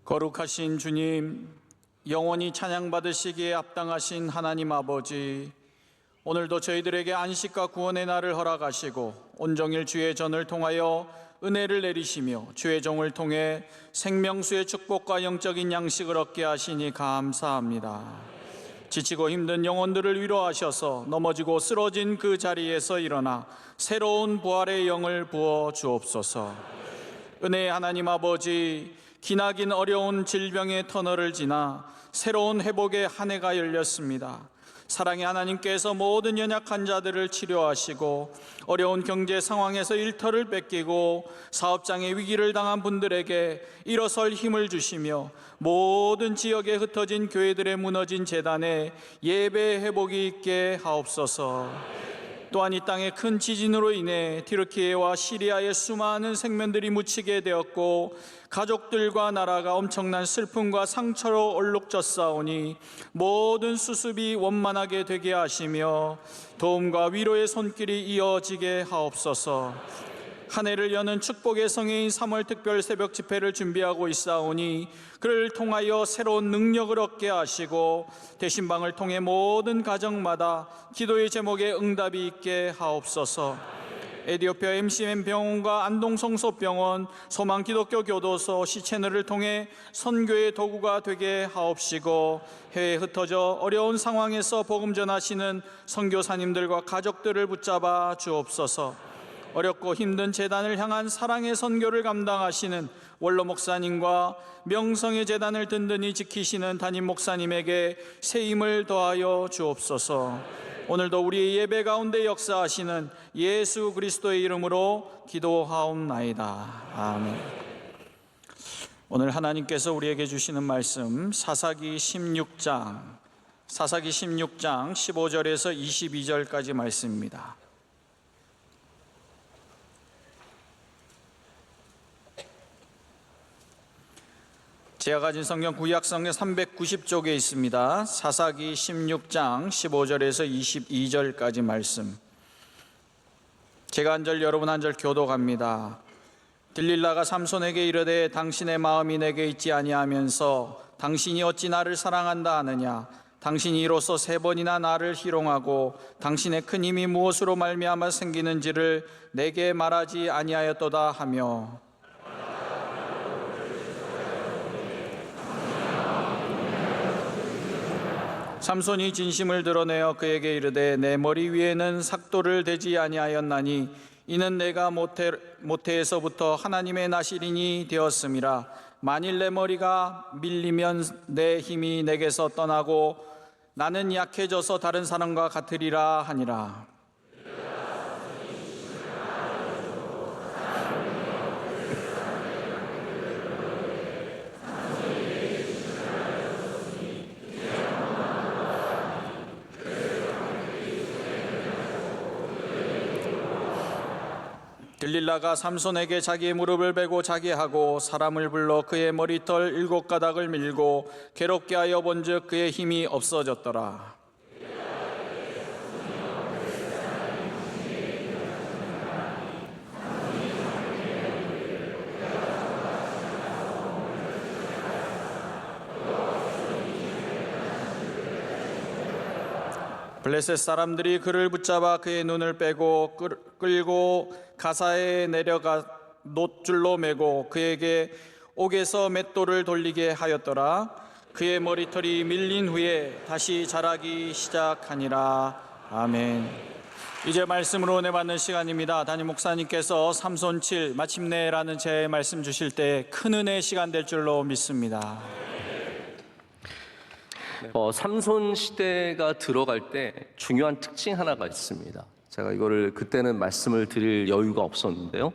거룩하신 주님, 영원히 찬양받으시기에 합당하신 하나님 아버지, 오늘도 저희들에게 안식과 구원의 날을 허락하시고 온종일 주의 전을 통하여 은혜를 내리시며 주의 종을 통해 생명수의 축복과 영적인 양식을 얻게 하시니 감사합니다. 지치고 힘든 영혼들을 위로하셔서 넘어지고 쓰러진 그 자리에서 일어나 새로운 부활의 영을 부어 주옵소서. 은혜의 하나님 아버지, 기나긴 어려운 질병의 터널을 지나 새로운 회복의 한 해가 열렸습니다. 사랑의 하나님께서 모든 연약한 자들을 치료하시고 어려운 경제 상황에서 일터를 뺏기고 사업장의 위기를 당한 분들에게 일어설 힘을 주시며 모든 지역에 흩어진 교회들의 무너진 재단에 예배 회복이 있게 하옵소서. 또한 이 땅의 큰 지진으로 인해 튀르키예와 시리아의 수많은 생명들이 묻히게 되었고 가족들과 나라가 엄청난 슬픔과 상처로 얼룩졌사오니 모든 수습이 원만하게 되게 하시며 도움과 위로의 손길이 이어지게 하옵소서. 한 해를 여는 축복의 성회인 3월 특별 새벽 집회를 준비하고 있사오니 그를 통하여 새로운 능력을 얻게 하시고 대신방을 통해 모든 가정마다 기도의 제목에 응답이 있게 하옵소서. 에디오피아 MCM 병원과 안동성소병원, 소망기독교 교도소, 시채널을 통해 선교의 도구가 되게 하옵시고 해외에 흩어져 어려운 상황에서 복음 전하시는 선교사님들과 가족들을 붙잡아 주옵소서. 어렵고 힘든 재단을 향한 사랑의 선교를 감당하시는 원로 목사님과 명성의 재단을 든든히 지키시는 담임 목사님에게 새 힘을 더하여 주옵소서. 오늘도 우리의 예배 가운데 역사하시는 예수 그리스도의 이름으로 기도하옵나이다. 아멘. 오늘 하나님께서 우리에게 주시는 말씀 사사기 16장 15절에서 22절까지 말씀입니다. 제가 가진 성경 구약성경 390쪽에 있습니다. 사사기 16장 15절에서 22절까지 말씀. 제가 한 절 여러분 한 절 교독합니다. 들릴라가 삼손에게 이르되 당신의 마음이 내게 있지 아니하면서 당신이 어찌 나를 사랑한다 하느냐. 당신이 이로써 3번이나 나를 희롱하고 당신의 큰 힘이 무엇으로 말미암아 생기는지를 내게 말하지 아니하였도다 하며 삼손이 진심을 드러내어 그에게 이르되 내 머리 위에는 삭도를 대지 아니하였나니 이는 내가 모태에서부터 하나님의 나시린이 되었음이라. 만일 내 머리가 밀리면 내 힘이 내게서 떠나고 나는 약해져서 다른 사람과 같으리라 하니라. 들릴라가 삼손에게 자기의 무릎을 베고 자게 하고 사람을 불러 그의 머리털 7가닥을 밀고 괴롭게 하여 본즉 그의 힘이 없어졌더라. 블레셋 사람들이 그를 붙잡아 그의 눈을 빼고 끌고 가사에 내려가 놋줄로 매고 그에게 옥에서 맷돌을 돌리게 하였더라. 그의 머리털이 밀린 후에 다시 자라기 시작하니라. 아멘. 이제 말씀으로 은혜 받는 시간입니다. 담임 목사님께서 삼손 7 마침내라는 제 말씀 주실 때 큰 은혜의 시간 될 줄로 믿습니다. 삼손 시대가 들어갈 때 중요한 특징 하나가 있습니다. 제가 이거를 그때는 말씀을 드릴 여유가 없었는데요.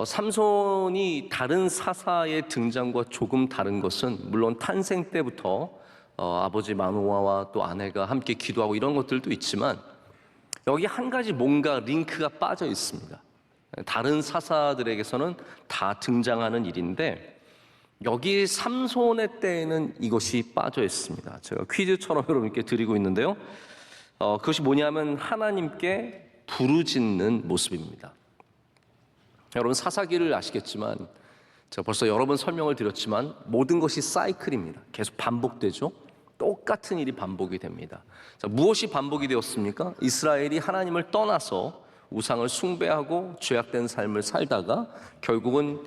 삼손이 다른 사사의 등장과 조금 다른 것은 물론 탄생 때부터 아버지 마노아와 또 아내가 함께 기도하고 이런 것들도 있지만 여기 한 가지 뭔가 링크가 빠져 있습니다. 다른 사사들에게서는 다 등장하는 일인데 여기 삼손의 때에는 이것이 빠져 있습니다. 제가 퀴즈처럼 여러분께 드리고 있는데요. 그것이 뭐냐면 하나님께 부르짖는 모습입니다. 여러분 사사기를 아시겠지만 제가 벌써 여러 번 설명을 드렸지만 모든 것이 사이클입니다. 계속 반복되죠. 똑같은 일이 반복이 됩니다. 자, 무엇이 반복이 되었습니까? 이스라엘이 하나님을 떠나서 우상을 숭배하고 죄악된 삶을 살다가 결국은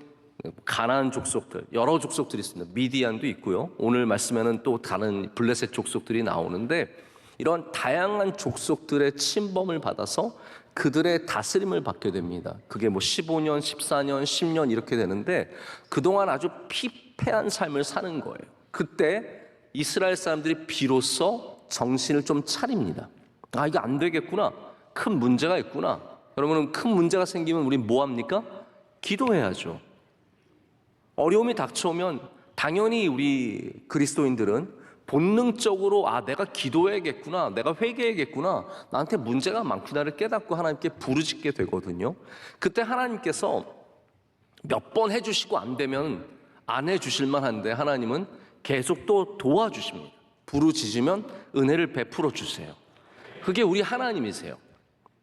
가나안 족속들, 여러 족속들이 있습니다. 미디안도 있고요. 오늘 말씀에는 또 다른 블레셋 족속들이 나오는데 이런 다양한 족속들의 침범을 받아서 그들의 다스림을 받게 됩니다. 그게 뭐 15년, 14년, 10년 이렇게 되는데 그동안 아주 피폐한 삶을 사는 거예요. 그때 이스라엘 사람들이 비로소 정신을 좀 차립니다. 아, 이게 안 되겠구나. 큰 문제가 있구나. 여러분은 큰 문제가 생기면 우리 뭐 합니까? 기도해야죠. 어려움이 닥쳐오면 당연히 우리 그리스도인들은 본능적으로 내가 기도해야겠구나, 내가 회개해야겠구나, 나한테 문제가 많구나를 깨닫고 하나님께 부르짖게 되거든요. 그때 하나님께서 몇 번 해주시고 안 되면 안 해주실 만한데 하나님은 계속 또 도와주십니다. 부르짖으면 은혜를 베풀어 주세요. 그게 우리 하나님이세요.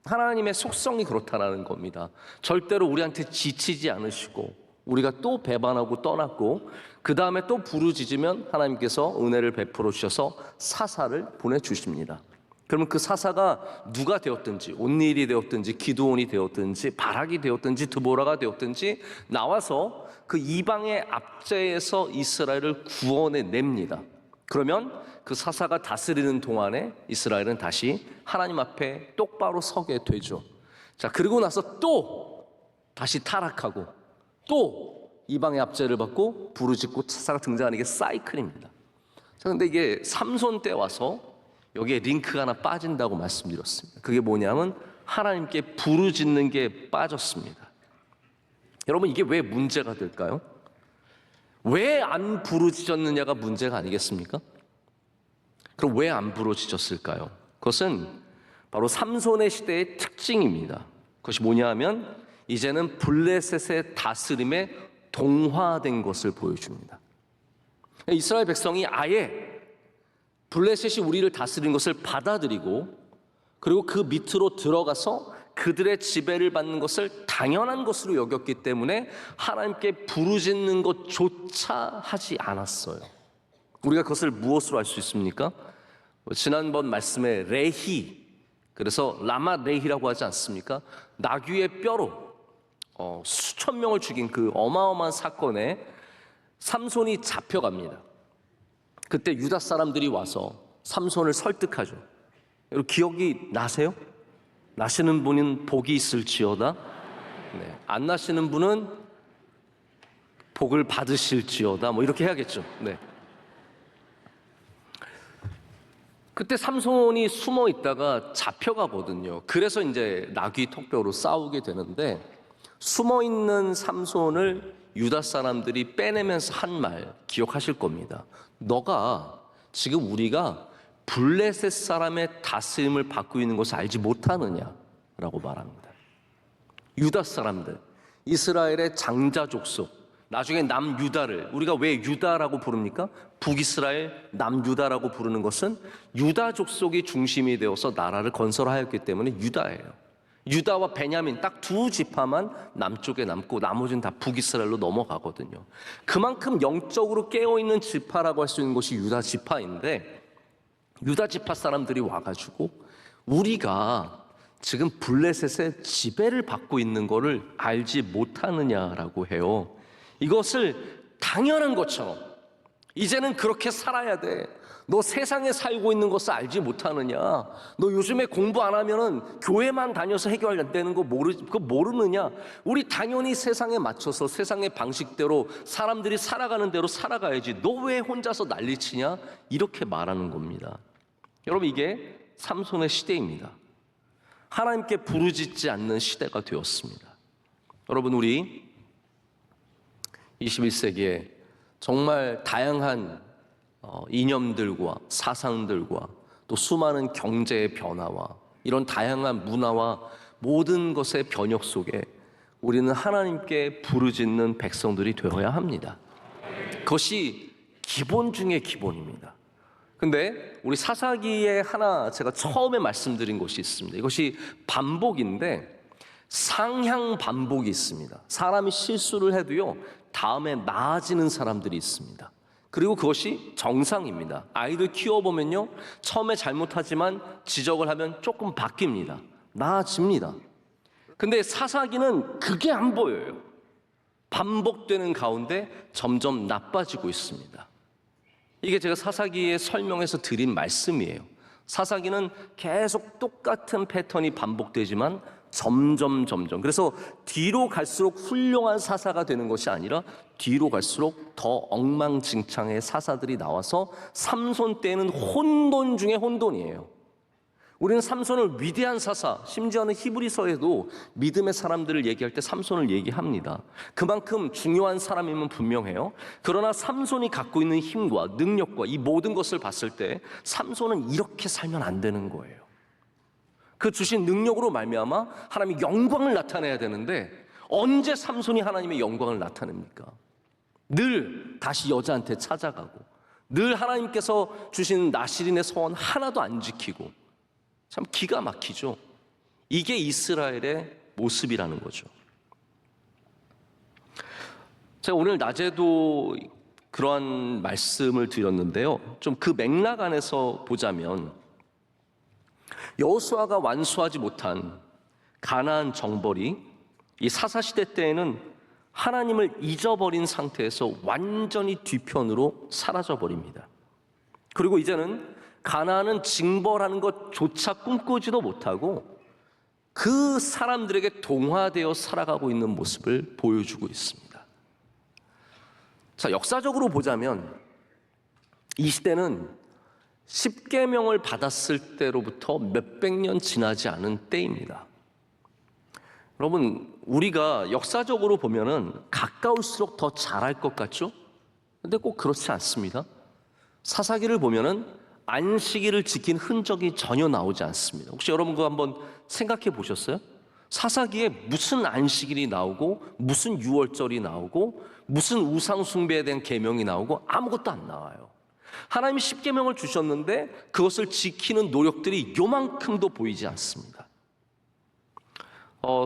하나님의 속성이 그렇다라는 겁니다. 절대로 우리한테 지치지 않으시고 우리가 또 배반하고 떠났고 그 다음에 또 부르짖으면 하나님께서 은혜를 베풀어 주셔서 사사를 보내주십니다. 그러면 그 사사가 누가 되었든지, 온니엘이 되었든지, 기드온이 되었든지, 바락이 되었든지, 드보라가 되었든지 나와서 그 이방의 압제에서 이스라엘을 구원해 냅니다. 그러면 그 사사가 다스리는 동안에 이스라엘은 다시 하나님 앞에 똑바로 서게 되죠. 자, 그리고 나서 또 다시 타락하고 또 이방의 압제를 받고 부르짖고 사사가 등장하는 게 사이클입니다. 자, 근데 이게 삼손 때 와서 여기에 링크가 하나 빠진다고 말씀드렸습니다. 그게 뭐냐면 하나님께 부르짖는 게 빠졌습니다. 여러분, 이게 왜 문제가 될까요? 왜 안 부르짖었느냐가 문제가 아니겠습니까? 그럼 왜 안 부르짖었을까요? 그것은 바로 삼손의 시대의 특징입니다. 그것이 뭐냐 하면 이제는 블레셋의 다스림에 동화된 것을 보여줍니다. 이스라엘 백성이 아예 블레셋이 우리를 다스린 것을 받아들이고 그리고 그 밑으로 들어가서 그들의 지배를 받는 것을 당연한 것으로 여겼기 때문에 하나님께 부르짖는 것조차 하지 않았어요. 우리가 그것을 무엇으로 알 수 있습니까? 지난번 말씀에 레히, 그래서 라마 레히라고 하지 않습니까? 나귀의 뼈로 수천 명을 죽인 그 어마어마한 사건에 삼손이 잡혀갑니다. 그때 유다 사람들이 와서 삼손을 설득하죠. 여러분 기억이 나세요? 나시는 분은 복이 있을지어다. 네. 안 나시는 분은 복을 받으실지어다. 뭐 이렇게 해야겠죠. 네. 그때 삼손이 숨어 있다가 잡혀가거든요. 그래서 이제 나귀 턱뼈로 싸우게 되는데 숨어 있는 삼손을 유다 사람들이 빼내면서 한 말 기억하실 겁니다. 너가 지금 우리가 블레셋 사람의 다스림을 받고 있는 것을 알지 못하느냐라고 말합니다. 유다 사람들, 이스라엘의 장자 족속, 나중에 남유다를 우리가 왜 유다라고 부릅니까? 북이스라엘, 남유다라고 부르는 것은 유다 족속이 중심이 되어서 나라를 건설하였기 때문에 유다예요. 유다와 베냐민 딱 두 지파만 남쪽에 남고 나머지는 다 북이스라엘로 넘어가거든요. 그만큼 영적으로 깨어있는 지파라고 할 수 있는 것이 유다 지파인데 유다 지파 사람들이 와가지고 우리가 지금 블레셋의 지배를 받고 있는 것을 알지 못하느냐라고 해요. 이것을 당연한 것처럼 이제는 그렇게 살아야 돼. 너 세상에 살고 있는 것을 알지 못하느냐? 너 요즘에 공부 안 하면은 교회만 다녀서 해결 안 되는 거 그거 모르느냐? 우리 당연히 세상에 맞춰서 세상의 방식대로 사람들이 살아가는 대로 살아가야지. 너 왜 혼자서 난리치냐? 이렇게 말하는 겁니다. 여러분 이게 삼손의 시대입니다. 하나님께 부르짖지 않는 시대가 되었습니다. 여러분 우리 21세기에 정말 다양한 이념들과 사상들과 또 수많은 경제의 변화와 이런 다양한 문화와 모든 것의 변혁 속에 우리는 하나님께 부르짖는 백성들이 되어야 합니다. 그것이 기본 중의 기본입니다. 근데 우리 사사기에 하나 제가 처음에 말씀드린 것이 있습니다. 이것이 반복인데 상향 반복이 있습니다. 사람이 실수를 해도요, 다음에 나아지는 사람들이 있습니다. 그리고 그것이 정상입니다. 아이들 키워보면요, 처음에 잘못하지만 지적을 하면 조금 바뀝니다. 나아집니다. 근데 사사기는 그게 안 보여요. 반복되는 가운데 점점 나빠지고 있습니다. 이게 제가 사사기에 설명해서 드린 말씀이에요. 사사기는 계속 똑같은 패턴이 반복되지만 점점 그래서 뒤로 갈수록 훌륭한 사사가 되는 것이 아니라 뒤로 갈수록 더 엉망진창의 사사들이 나와서 삼손 때는 혼돈 중에 혼돈이에요. 우리는 삼손을 위대한 사사, 심지어는 히브리서에도 믿음의 사람들을 얘기할 때 삼손을 얘기합니다. 그만큼 중요한 사람임은 분명해요. 그러나 삼손이 갖고 있는 힘과 능력과 이 모든 것을 봤을 때 삼손은 이렇게 살면 안 되는 거예요. 그 주신 능력으로 말미암아 하나님의 영광을 나타내야 되는데 언제 삼손이 하나님의 영광을 나타냅니까? 늘 다시 여자한테 찾아가고 늘 하나님께서 주신 나실인의 서원 하나도 안 지키고 참 기가 막히죠. 이게 이스라엘의 모습이라는 거죠. 제가 오늘 낮에도 그러한 말씀을 드렸는데요. 좀 그 맥락 안에서 보자면 여호수아가 완수하지 못한 가나안 정벌이 이 사사시대 때에는 하나님을 잊어버린 상태에서 완전히 뒤편으로 사라져버립니다. 그리고 이제는 가나안은 징벌하는 것조차 꿈꾸지도 못하고 그 사람들에게 동화되어 살아가고 있는 모습을 보여주고 있습니다. 자, 역사적으로 보자면 이 시대는 십계명을 받았을 때로부터 몇백 년 지나지 않은 때입니다. 여러분, 우리가 역사적으로 보면은 가까울수록 더 잘할 것 같죠? 근데 꼭 그렇지 않습니다. 사사기를 보면은 안식일을 지킨 흔적이 전혀 나오지 않습니다. 혹시 여러분 그거 한번 생각해 보셨어요? 사사기에 무슨 안식일이 나오고 무슨 유월절이 나오고 무슨 우상 숭배에 대한 계명이 나오고 아무것도 안 나와요. 하나님이 십계명을 주셨는데 그것을 지키는 노력들이 요만큼도 보이지 않습니다.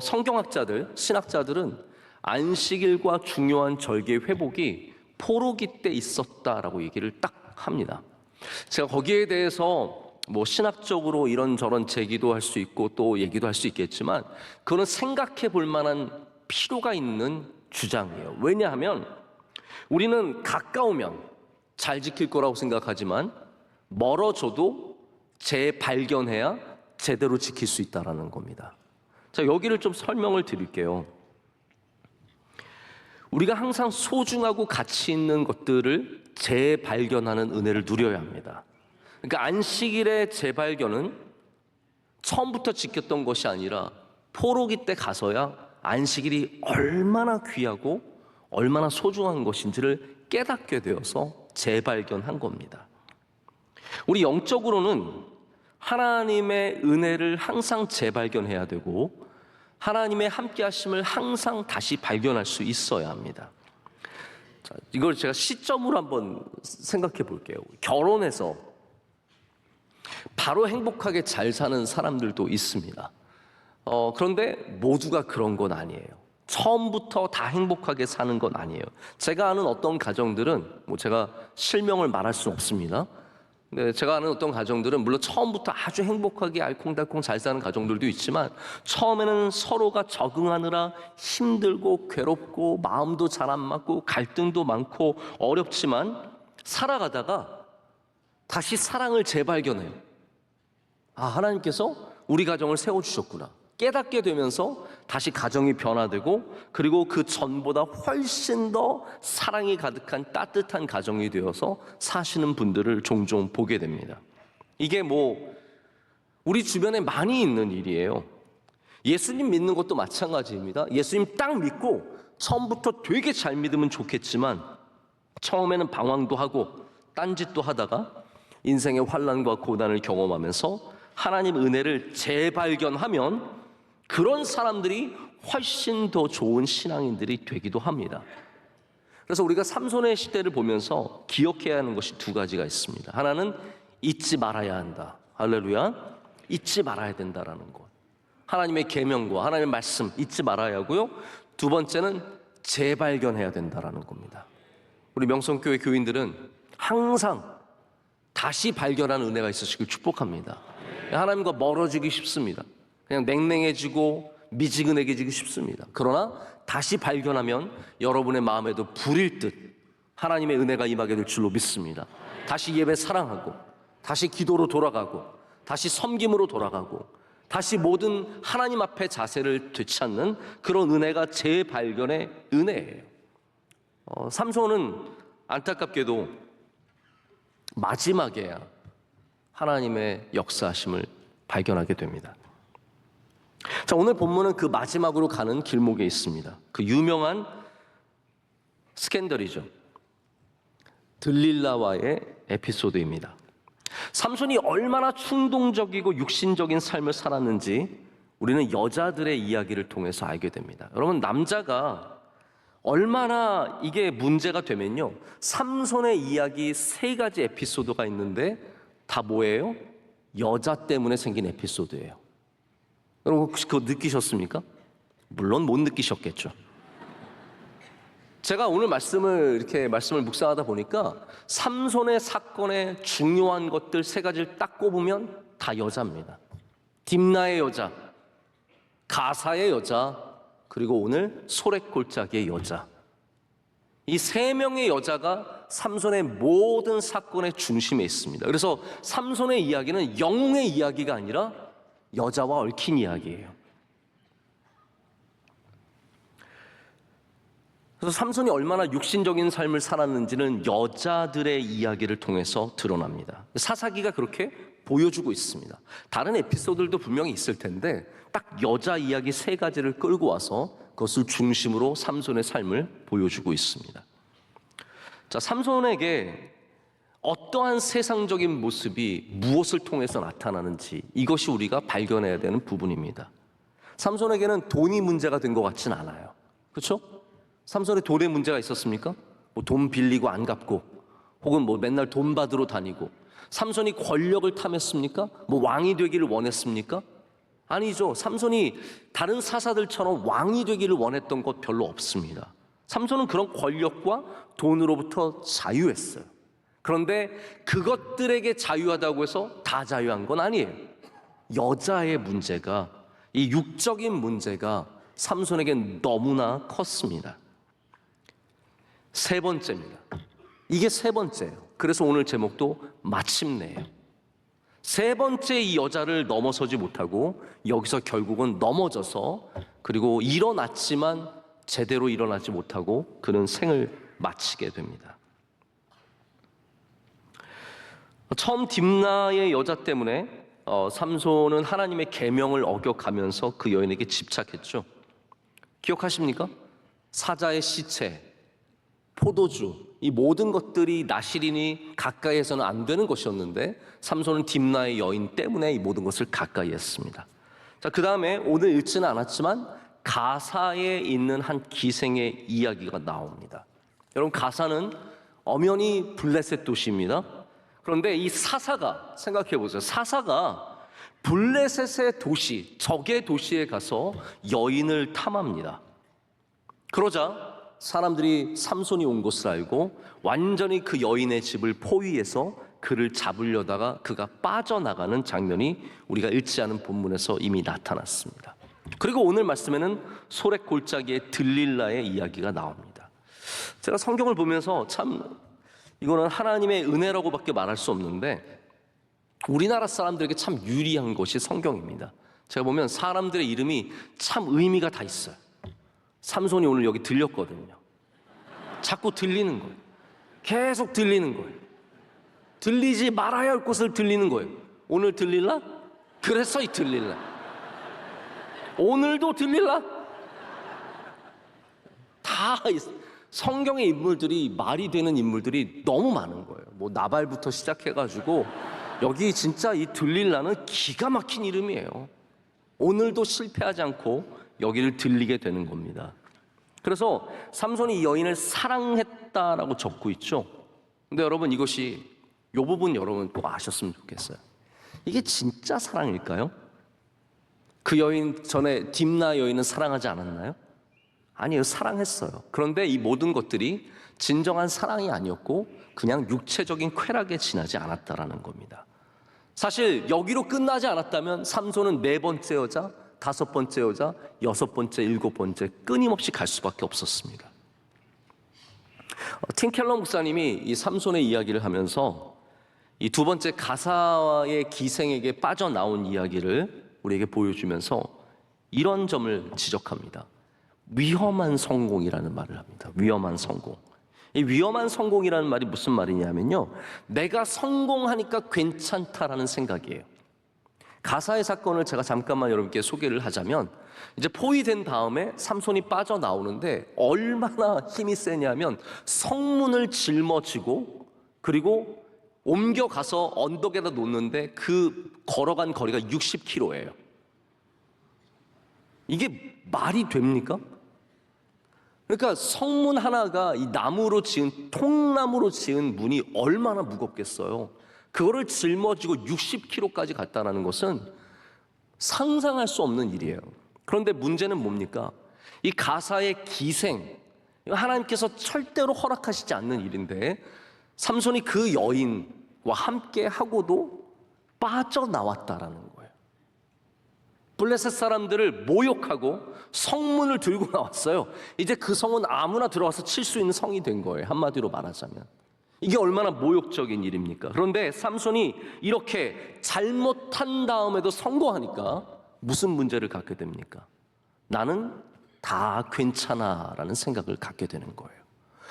성경학자들, 신학자들은 안식일과 중요한 절개 회복이 포로기 때 있었다라고 얘기를 딱 합니다. 제가 거기에 대해서 뭐 신학적으로 이런저런 제기도 할 수 있고 또 얘기도 할 수 있겠지만 그건 생각해 볼 만한 필요가 있는 주장이에요. 왜냐하면 우리는 가까우면 잘 지킬 거라고 생각하지만 멀어져도 재발견해야 제대로 지킬 수 있다는 겁니다. 자, 여기를 좀 설명을 드릴게요. 우리가 항상 소중하고 가치 있는 것들을 재발견하는 은혜를 누려야 합니다. 그러니까 안식일의 재발견은 처음부터 지켰던 것이 아니라 포로기 때 가서야 안식일이 얼마나 귀하고 얼마나 소중한 것인지를 깨닫게 되어서 재발견한 겁니다. 우리 영적으로는 하나님의 은혜를 항상 재발견해야 되고 하나님의 함께하심을 항상 다시 발견할 수 있어야 합니다. 자, 이걸 제가 시점으로 한번 생각해 볼게요. 결혼해서 바로 행복하게 잘 사는 사람들도 있습니다. 그런데 모두가 그런 건 아니에요. 처음부터 다 행복하게 사는 건 아니에요. 제가 아는 어떤 가정들은 뭐 제가 실명을 말할 수는 없습니다. 근데 제가 아는 어떤 가정들은 물론 처음부터 아주 행복하게 알콩달콩 잘 사는 가정들도 있지만 처음에는 서로가 적응하느라 힘들고 괴롭고 마음도 잘 안 맞고 갈등도 많고 어렵지만 살아가다가 다시 사랑을 재발견해요. 아, 하나님께서 우리 가정을 세워주셨구나. 깨닫게 되면서 다시 가정이 변화되고 그리고 그 전보다 훨씬 더 사랑이 가득한 따뜻한 가정이 되어서 사시는 분들을 종종 보게 됩니다. 이게 뭐 우리 주변에 많이 있는 일이에요. 예수님 믿는 것도 마찬가지입니다. 예수님 딱 믿고 처음부터 되게 잘 믿으면 좋겠지만 처음에는 방황도 하고 딴짓도 하다가 인생의 환난과 고난을 경험하면서 하나님 은혜를 재발견하면 그런 사람들이 훨씬 더 좋은 신앙인들이 되기도 합니다. 그래서 우리가 삼손의 시대를 보면서 기억해야 하는 것이 두 가지가 있습니다. 하나는 잊지 말아야 한다. 할렐루야. 잊지 말아야 된다라는 것. 하나님의 계명과 하나님의 말씀 잊지 말아야 하고요. 두 번째는 재발견해야 된다라는 겁니다. 우리 명성교회 교인들은 항상 다시 발견하는 은혜가 있으시길 축복합니다. 하나님과 멀어지기 쉽습니다. 그냥 냉랭해지고 미지근해지기 쉽습니다. 그러나 다시 발견하면 여러분의 마음에도 불일 듯 하나님의 은혜가 임하게 될 줄로 믿습니다. 다시 예배 사랑하고, 다시 기도로 돌아가고, 다시 섬김으로 돌아가고, 다시 모든 하나님 앞에 자세를 되찾는 그런 은혜가 재발견의 은혜예요. 삼손은 안타깝게도 마지막에야 하나님의 역사하심을 발견하게 됩니다. 자, 오늘 본문은 그 마지막으로 가는 길목에 있습니다. 그 유명한 스캔들이죠. 들릴라와의 에피소드입니다. 삼손이 얼마나 충동적이고 육신적인 삶을 살았는지 우리는 여자들의 이야기를 통해서 알게 됩니다. 여러분, 남자가 얼마나 이게 문제가 되면요, 삼손의 이야기 3가지 에피소드가 있는데 다 뭐예요? 여자 때문에 생긴 에피소드예요. 여러분, 혹시 그거 느끼셨습니까? 물론 못 느끼셨겠죠. 제가 오늘 말씀을 묵상하다 보니까 삼손의 사건의 중요한 것들 3가지를 딱 꼽으면 다 여자입니다. 딥나의 여자, 가사의 여자, 그리고 오늘 소랫골짜기의 여자. 이 3명의 여자가 삼손의 모든 사건의 중심에 있습니다. 그래서 삼손의 이야기는 영웅의 이야기가 아니라 여자와 얽힌 이야기예요. 그래서 삼손이 얼마나 육신적인 삶을 살았는지는 여자들의 이야기를 통해서 드러납니다. 사사기가 그렇게 보여주고 있습니다. 다른 에피소드들도 분명히 있을 텐데 딱 여자 이야기 3가지를 끌고 와서 그것을 중심으로 삼손의 삶을 보여주고 있습니다. 자, 삼손에게 어떠한 세상적인 모습이 무엇을 통해서 나타나는지 이것이 우리가 발견해야 되는 부분입니다. 삼손에게는 돈이 문제가 된 것 같진 않아요. 그렇죠? 삼손에 돈에 문제가 있었습니까? 뭐 돈 빌리고 안 갚고, 혹은 뭐 맨날 돈 받으러 다니고. 삼손이 권력을 탐했습니까? 뭐 왕이 되기를 원했습니까? 아니죠. 삼손이 다른 사사들처럼 왕이 되기를 원했던 것 별로 없습니다. 삼손은 그런 권력과 돈으로부터 자유했어요. 그런데 그것들에게 자유하다고 해서 다 자유한 건 아니에요. 여자의 문제가, 이 육적인 문제가 삼손에겐 너무나 컸습니다. 3번째입니다. 이게 3번째예요. 그래서 오늘 제목도 마침내예요. 3번째 이 여자를 넘어서지 못하고 여기서 결국은 넘어져서, 그리고 일어났지만 제대로 일어나지 못하고 그는 생을 마치게 됩니다. 처음 딥나의 여자 때문에 삼손은 하나님의 계명을 어겨가면서 그 여인에게 집착했죠. 기억하십니까? 사자의 시체, 포도주, 이 모든 것들이 나실인이 가까이에서는 안 되는 것이었는데 삼손은 딥나의 여인 때문에 이 모든 것을 가까이 했습니다. 자, 그 다음에 오늘 읽지는 않았지만 가사에 있는 한 기생의 이야기가 나옵니다. 여러분, 가사는 엄연히 블레셋 도시입니다. 그런데 이 사사가, 생각해 보세요. 사사가 블레셋의 도시, 적의 도시에 가서 여인을 탐합니다. 그러자 사람들이 삼손이 온 것을 알고 완전히 그 여인의 집을 포위해서 그를 잡으려다가 그가 빠져나가는 장면이 우리가 읽지 않은 본문에서 이미 나타났습니다. 그리고 오늘 말씀에는 소랫골짜기의 들릴라의 이야기가 나옵니다. 제가 성경을 보면서 참 이거는 하나님의 은혜라고밖에 말할 수 없는데 우리나라 사람들에게 참 유리한 것이 성경입니다. 제가 보면 사람들의 이름이 참 의미가 다 있어요. 삼손이 오늘 여기 들렸거든요. 자꾸 들리는 거예요. 계속 들리는 거예요. 들리지 말아야 할 곳을 들리는 거예요. 오늘 들릴라? 그래서 이 들릴라. 오늘도 들릴라? 다 성경의 인물들이 말이 되는 인물들이 너무 많은 거예요. 뭐 나발부터 시작해가지고 여기 진짜 이 들릴라는 기가 막힌 이름이에요. 오늘도 실패하지 않고 여기를 들리게 되는 겁니다. 그래서 삼손이 이 여인을 사랑했다라고 적고 있죠. 근데 여러분, 이것이 이 부분 여러분 꼭 아셨으면 좋겠어요. 이게 진짜 사랑일까요? 그 여인 전에 딥나 여인은 사랑하지 않았나요? 아니에요. 사랑했어요. 그런데 이 모든 것들이 진정한 사랑이 아니었고 그냥 육체적인 쾌락에 지나지 않았다라는 겁니다. 사실 여기로 끝나지 않았다면 삼손은 4번째 여자, 5번째 여자, 6번째, 7번째 끊임없이 갈 수밖에 없었습니다. 팀 켈러 목사님이 이 삼손의 이야기를 하면서 이 2번째 가사의 기생에게 빠져나온 이야기를 우리에게 보여주면서 이런 점을 지적합니다. 위험한 성공이라는 말을 합니다. 위험한 성공. 이 위험한 성공이라는 말이 무슨 말이냐면요, 내가 성공하니까 괜찮다라는 생각이에요. 가사의 사건을 제가 잠깐만 여러분께 소개를 하자면, 이제 포위된 다음에 삼손이 빠져나오는데 얼마나 힘이 세냐면 성문을 짊어지고 그리고 옮겨가서 언덕에다 놓는데 그 걸어간 거리가 60km예요. 이게 말이 됩니까? 그러니까 성문 하나가 이 나무로 지은, 통나무로 지은 문이 얼마나 무겁겠어요. 그거를 짊어지고 60km까지 갔다는 것은 상상할 수 없는 일이에요. 그런데 문제는 뭡니까? 이 가사의 기생, 하나님께서 절대로 허락하시지 않는 일인데 삼손이 그 여인과 함께 하고도 빠져나왔다라는 거예요. 블레셋 사람들을 모욕하고 성문을 들고 나왔어요. 이제 그 성은 아무나 들어와서 칠 수 있는 성이 된 거예요. 한마디로 말하자면 이게 얼마나 모욕적인 일입니까? 그런데 삼손이 이렇게 잘못한 다음에도 성공하니까 무슨 문제를 갖게 됩니까? 나는 다 괜찮아라는 생각을 갖게 되는 거예요.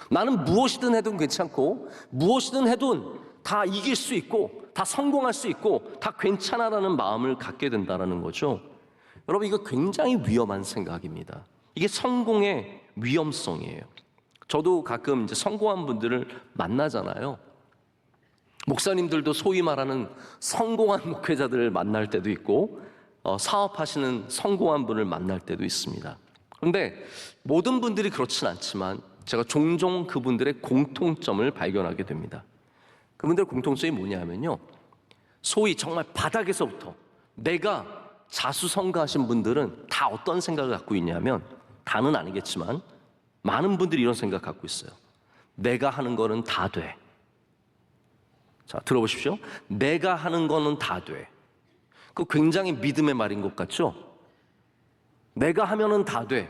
나는 무엇이든 해도 괜찮고 무엇이든 해도 다 이길 수 있고 다 성공할 수 있고 다 괜찮아라는 마음을 갖게 된다는 거죠. 여러분, 이거 굉장히 위험한 생각입니다. 이게 성공의 위험성이에요. 저도 가끔 이제 성공한 분들을 만나잖아요. 목사님들도 소위 말하는 성공한 목회자들을 만날 때도 있고 사업하시는 성공한 분을 만날 때도 있습니다. 그런데 모든 분들이 그렇진 않지만 제가 종종 그분들의 공통점을 발견하게 됩니다. 그분들의 공통점이 뭐냐면요, 소위 정말 바닥에서부터 내가 자수성가하신 분들은 다 어떤 생각을 갖고 있냐면, 다는 아니겠지만 많은 분들이 이런 생각 갖고 있어요. 내가 하는 거는 다 돼. 자, 들어보십시오. 내가 하는 거는 다 돼. 그 굉장히 믿음의 말인 것 같죠? 내가 하면은 다 돼.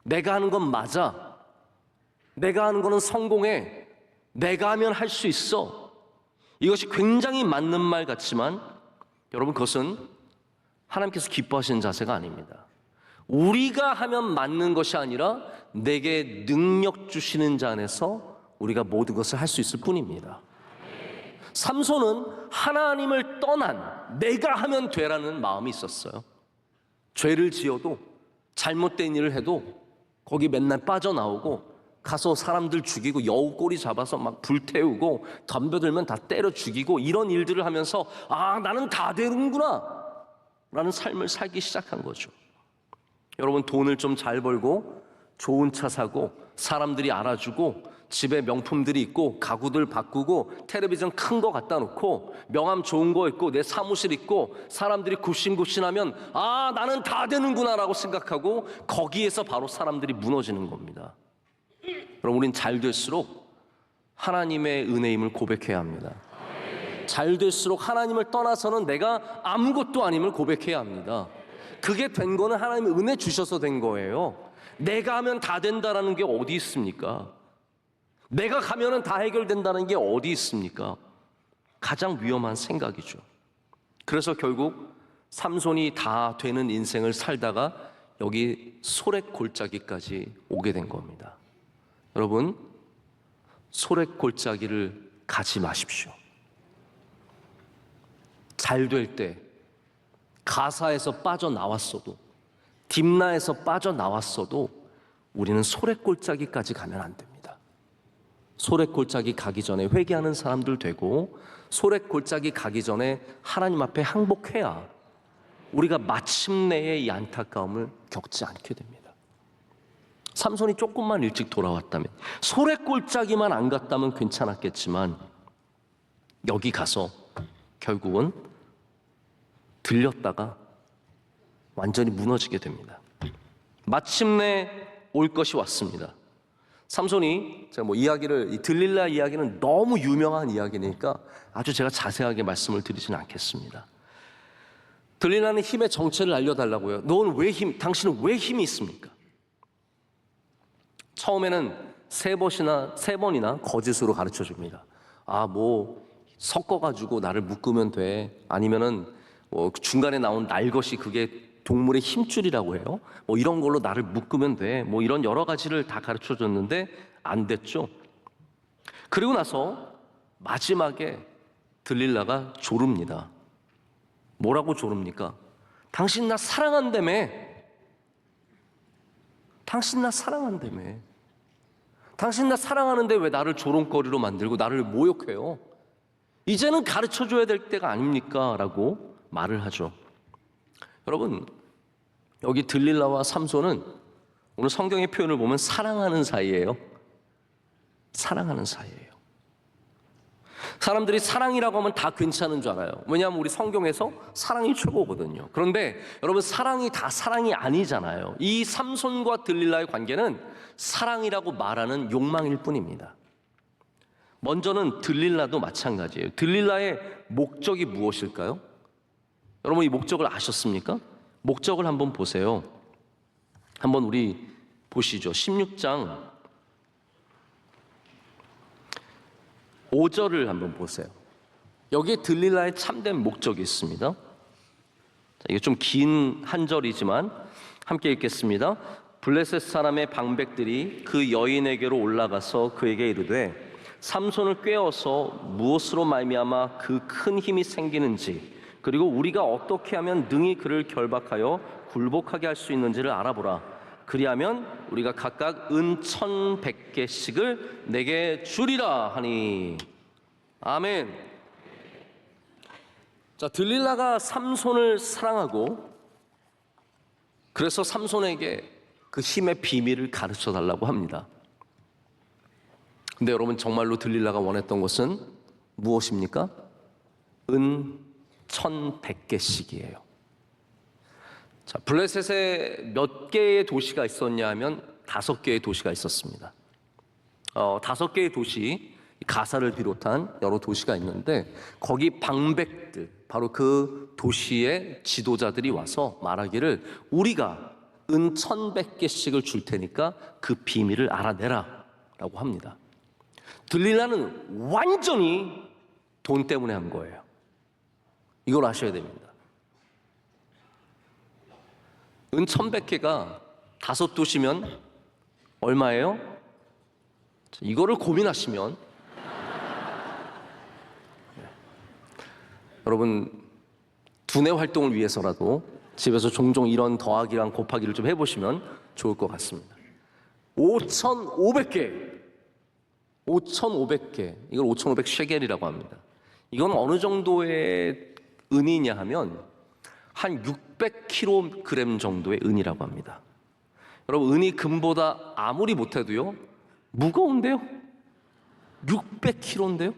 내가 하는 건 맞아. 내가 하는 거는 성공해. 내가 하면 할 수 있어. 이것이 굉장히 맞는 말 같지만 여러분, 그것은 하나님께서 기뻐하시는 자세가 아닙니다. 우리가 하면 맞는 것이 아니라 내게 능력 주시는 자 안에서 우리가 모든 것을 할 수 있을 뿐입니다. 삼손은 하나님을 떠난 내가 하면 되라는 마음이 있었어요. 죄를 지어도 잘못된 일을 해도 거기 맨날 빠져나오고 가서 사람들 죽이고 여우 꼬리 잡아서 막 불태우고 덤벼들면 다 때려 죽이고 이런 일들을 하면서 나는 다 되는구나 라는 삶을 살기 시작한 거죠. 여러분, 돈을 좀 잘 벌고 좋은 차 사고 사람들이 알아주고 집에 명품들이 있고 가구들 바꾸고 텔레비전 큰 거 갖다 놓고 명함 좋은 거 있고 내 사무실 있고 사람들이 굽신굽신하면 나는 다 되는구나 라고 생각하고 거기에서 바로 사람들이 무너지는 겁니다. 여러분, 우린 잘 될수록 하나님의 은혜임을 고백해야 합니다. 잘 될수록 하나님을 떠나서는 내가 아무것도 아님을 고백해야 합니다. 그게 된 거는 하나님의 은혜 주셔서 된 거예요. 내가 하면 다 된다라는 게 어디 있습니까? 내가 가면은 다 해결된다는 게 어디 있습니까? 가장 위험한 생각이죠. 그래서 결국 삼손이 다 되는 인생을 살다가 여기 소렛 골짜기까지 오게 된 겁니다. 여러분, 소렛 골짜기를 가지 마십시오. 잘 될 때 가사에서 빠져나왔어도 딥나에서 빠져나왔어도 우리는 소렛 골짜기까지 가면 안 됩니다. 소렛 골짜기 가기 전에 회개하는 사람들 되고 소렛 골짜기 가기 전에 하나님 앞에 항복해야 우리가 마침내의 이 안타까움을 겪지 않게 됩니다. 삼손이 조금만 일찍 돌아왔다면, 소렛 골짜기만 안 갔다면 괜찮았겠지만 여기 가서 결국은 들렸다가 완전히 무너지게 됩니다. 마침내 올 것이 왔습니다. 삼손이 제가 이 들릴라 이야기는 너무 유명한 이야기니까 아주 제가 자세하게 말씀을 드리지는 않겠습니다. 들릴라는 힘의 정체를 알려달라고요. 당신은 왜 힘이 있습니까? 처음에는 세 번이나 거짓으로 가르쳐 줍니다. 섞어가지고 나를 묶으면 돼. 아니면은 중간에 나온 날것이 그게 동물의 힘줄이라고 해요. 이런 걸로 나를 묶으면 돼. 이런 여러 가지를 다 가르쳐 줬는데 안 됐죠. 그리고 나서 마지막에 들릴라가 조릅니다. 뭐라고 조릅니까? 당신 나 사랑한다며. 당신 나 사랑한다며. 당신 나 사랑하는데 왜 나를 조롱거리로 만들고 나를 모욕해요? 이제는 가르쳐줘야 될 때가 아닙니까? 라고 말을 하죠. 여러분, 여기 들릴라와 삼손은 오늘 성경의 표현을 보면 사랑하는 사이예요. 사랑하는 사이예요. 사람들이 사랑이라고 하면 다 괜찮은 줄 알아요. 왜냐하면 우리 성경에서 사랑이 최고거든요. 그런데 여러분, 사랑이 다 사랑이 아니잖아요. 이 삼손과 들릴라의 관계는 사랑이라고 말하는 욕망일 뿐입니다. 먼저는 들릴라도 마찬가지예요. 들릴라의 목적이 무엇일까요? 여러분, 이 목적을 아셨습니까? 목적을 한번 보세요. 한번 우리 보시죠. 16장 5절을 한번 보세요. 여기에 들릴라의 참된 목적이 있습니다. 이게 좀 긴 한 절이지만 함께 읽겠습니다. 블레셋 사람의 방백들이 그 여인에게로 올라가서 그에게 이르되 삼손을 꾀어서 무엇으로 말미암아 그 큰 힘이 생기는지, 그리고 우리가 어떻게 하면 능히 그를 결박하여 굴복하게 할 수 있는지를 알아보라. 그리하면 우리가 각각 은 1,100개씩을 내게 주리라 하니. 아멘. 자, 들릴라가 삼손을 사랑하고 그래서 삼손에게 그 힘의 비밀을 가르쳐 달라고 합니다. 근데 여러분, 정말로 들릴라가 원했던 것은 무엇입니까? 은 1,100개씩이에요. 자, 블레셋에 몇 개의 도시가 있었냐 하면 5개의 도시가 있었습니다. 5개의 도시, 가사를 비롯한 여러 도시가 있는데 거기 방백들, 바로 그 도시의 지도자들이 와서 말하기를 우리가 은 1,100개씩을 줄 테니까 그 비밀을 알아내라 라고 합니다. 들릴라는 완전히 돈 때문에 한 거예요. 이걸 아셔야 됩니다. 은 1,100개가 5도시면 얼마예요? 이거를 고민하시면 여러분, 두뇌 활동을 위해서라도 집에서 종종 이런 더하기랑 곱하기를 좀 해보시면 좋을 것 같습니다. 5,500개, 이걸 5,500 쉐겔이라고 합니다. 이건 어느 정도의 은이냐 하면 한 600kg 정도의 은이라고 합니다. 여러분, 은이 금보다 아무리 못해도요 무거운데요? 600kg인데요?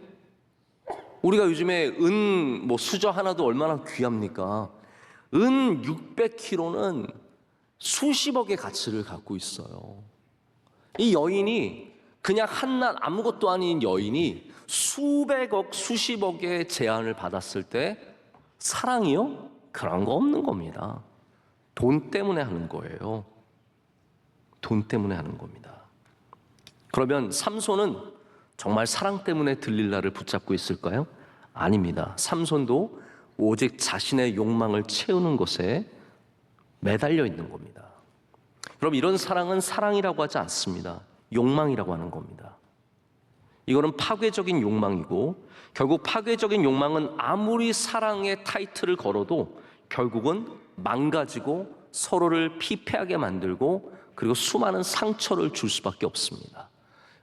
우리가 요즘에 은 수저 하나도 얼마나 귀합니까? 은 600kg는 수십억의 가치를 갖고 있어요. 이 여인이 그냥 한낱 아무것도 아닌 여인이 수백억, 수십억의 제안을 받았을 때 사랑이요? 그런 거 없는 겁니다. 돈 때문에 하는 거예요. 돈 때문에 하는 겁니다. 그러면 삼손은 정말 사랑 때문에 들릴라를 붙잡고 있을까요? 아닙니다. 삼손도 오직 자신의 욕망을 채우는 것에 매달려 있는 겁니다. 그럼 이런 사랑은 사랑이라고 하지 않습니다. 욕망이라고 하는 겁니다. 이거는 파괴적인 욕망이고, 결국 파괴적인 욕망은 아무리 사랑의 타이틀을 걸어도 결국은 망가지고 서로를 피폐하게 만들고 그리고 수많은 상처를 줄 수밖에 없습니다.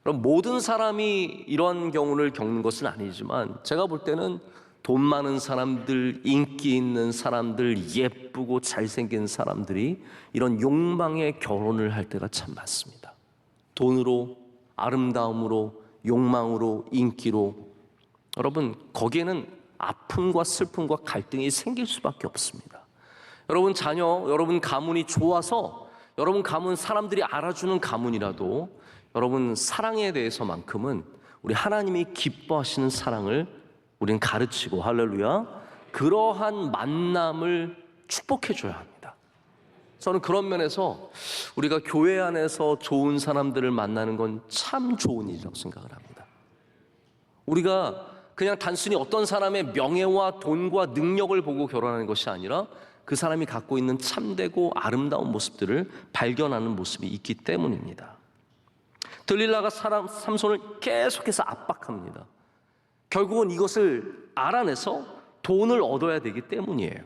그럼 모든 사람이 이런 경우를 겪는 것은 아니지만 제가 볼 때는 돈 많은 사람들, 인기 있는 사람들, 예쁘고 잘생긴 사람들이 이런 욕망의 결혼을 할 때가 참 많습니다. 돈으로, 아름다움으로, 욕망으로, 인기로. 여러분, 거기에는 아픔과 슬픔과 갈등이 생길 수밖에 없습니다. 여러분 자녀, 여러분 가문이 좋아서 여러분 가문 사람들이 알아주는 가문이라도 여러분 사랑에 대해서만큼은 우리 하나님이 기뻐하시는 사랑을 우리는 가르치고, 할렐루야, 그러한 만남을 축복해 줘야 합니다. 저는 그런 면에서 우리가 교회 안에서 좋은 사람들을 만나는 건 참 좋은 일이라고 생각을 합니다. 우리가 그냥 단순히 어떤 사람의 명예와 돈과 능력을 보고 결혼하는 것이 아니라 그 사람이 갖고 있는 참되고 아름다운 모습들을 발견하는 모습이 있기 때문입니다. 들릴라가 삼손을 계속해서 압박합니다. 결국은 이것을 알아내서 돈을 얻어야 되기 때문이에요.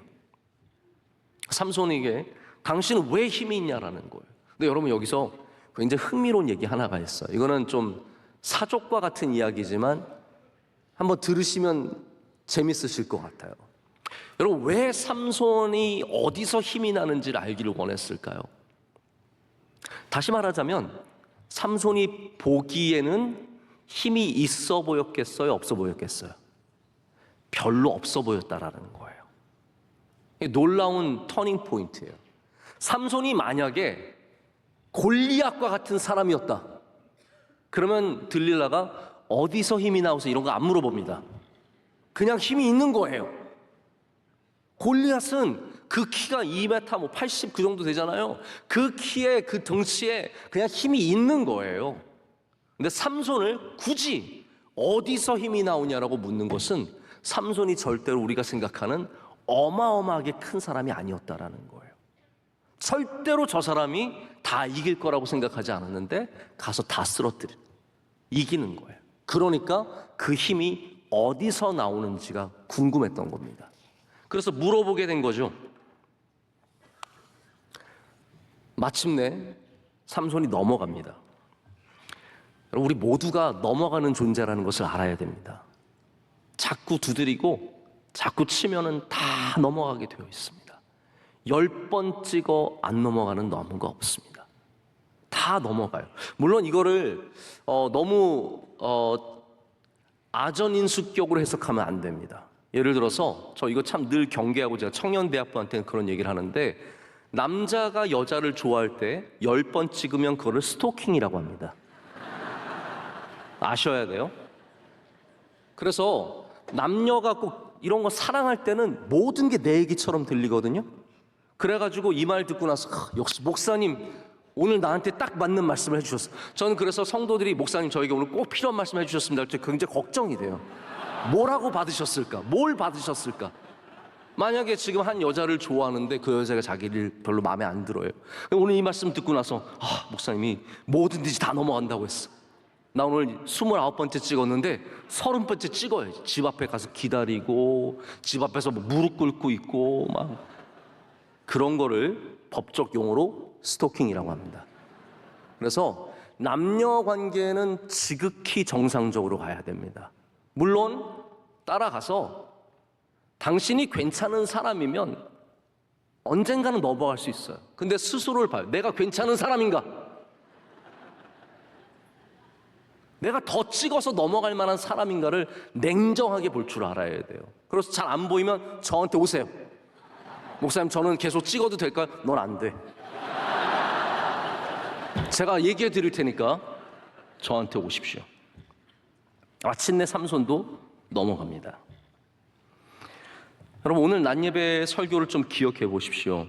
삼손에게 당신은 왜 힘이 있냐라는 거예요. 근데 여러분 여기서 굉장히 흥미로운 얘기 하나가 있어요. 이거는 좀 사족과 같은 이야기지만 한번 들으시면 재밌으실 것 같아요. 여러분 왜 삼손이 어디서 힘이 나는지를 알기를 원했을까요? 다시 말하자면 삼손이 보기에는 힘이 있어 보였겠어요? 없어 보였겠어요? 별로 없어 보였다라는 거예요. 이게 놀라운 터닝 포인트예요. 삼손이 만약에 골리앗과 같은 사람이었다, 그러면 들릴라가 어디서 힘이 나와서 이런 거 안 물어봅니다. 그냥 힘이 있는 거예요. 골리앗은 그 키가 2m 뭐 80 그 정도 되잖아요. 그 키에 그 덩치에 그냥 힘이 있는 거예요. 근데 삼손을 굳이 어디서 힘이 나오냐라고 묻는 것은 삼손이 절대로 우리가 생각하는 어마어마하게 큰 사람이 아니었다라는 거예요. 절대로 저 사람이 다 이길 거라고 생각하지 않았는데 가서 다 쓰러뜨려 이기는 거예요. 그러니까 그 힘이 어디서 나오는지가 궁금했던 겁니다. 그래서 물어보게 된 거죠. 마침내 삼손이 넘어갑니다. 우리 모두가 넘어가는 존재라는 것을 알아야 됩니다. 자꾸 두드리고 자꾸 치면은 다 넘어가게 되어 있습니다. 10번 찍어 안 넘어가는 나무가 없습니다. 다 넘어가요. 물론 이거를 너무 아전인수격으로 해석하면 안 됩니다. 예를 들어서 저 이거 참 늘 경계하고 제가 청년대학부한테는 그런 얘기를 하는데, 남자가 여자를 좋아할 때 10번 찍으면 그거를 스토킹이라고 합니다. 아셔야 돼요. 그래서 남녀가 꼭 이런 거 사랑할 때는 모든 게 내 얘기처럼 들리거든요. 그래가지고 이 말 듣고 나서 역시 목사님 오늘 나한테 딱 맞는 말씀을 해주셨어. 저는 그래서 성도들이 목사님 저에게 오늘 꼭 필요한 말씀 해주셨습니다. 굉장히 걱정이 돼요. 뭐라고 받으셨을까? 뭘 받으셨을까? 만약에 지금 한 여자를 좋아하는데 그 여자가 자기를 별로 마음에 안 들어요. 오늘 이 말씀 듣고 나서 목사님이 뭐든지 다 넘어간다고 했어. 나 오늘 29번째 찍었는데 30번째 찍어야지. 집 앞에 가서 기다리고 집 앞에서 뭐 무릎 꿇고 있고 막 그런 거를 법적 용어로 스토킹이라고 합니다. 그래서 남녀 관계는 지극히 정상적으로 가야 됩니다. 물론 따라가서 당신이 괜찮은 사람이면 언젠가는 넘어갈 수 있어요. 근데 스스로를 봐요. 내가 괜찮은 사람인가? 내가 더 찍어서 넘어갈 만한 사람인가를 냉정하게 볼 줄 알아야 돼요. 그래서 잘 안 보이면 저한테 오세요. 목사님 저는 계속 찍어도 될까요? 넌 안 돼. 제가 얘기해 드릴 테니까 저한테 오십시오. 마침내 삼손도 넘어갑니다. 여러분 오늘 낮예배 설교를 좀 기억해 보십시오.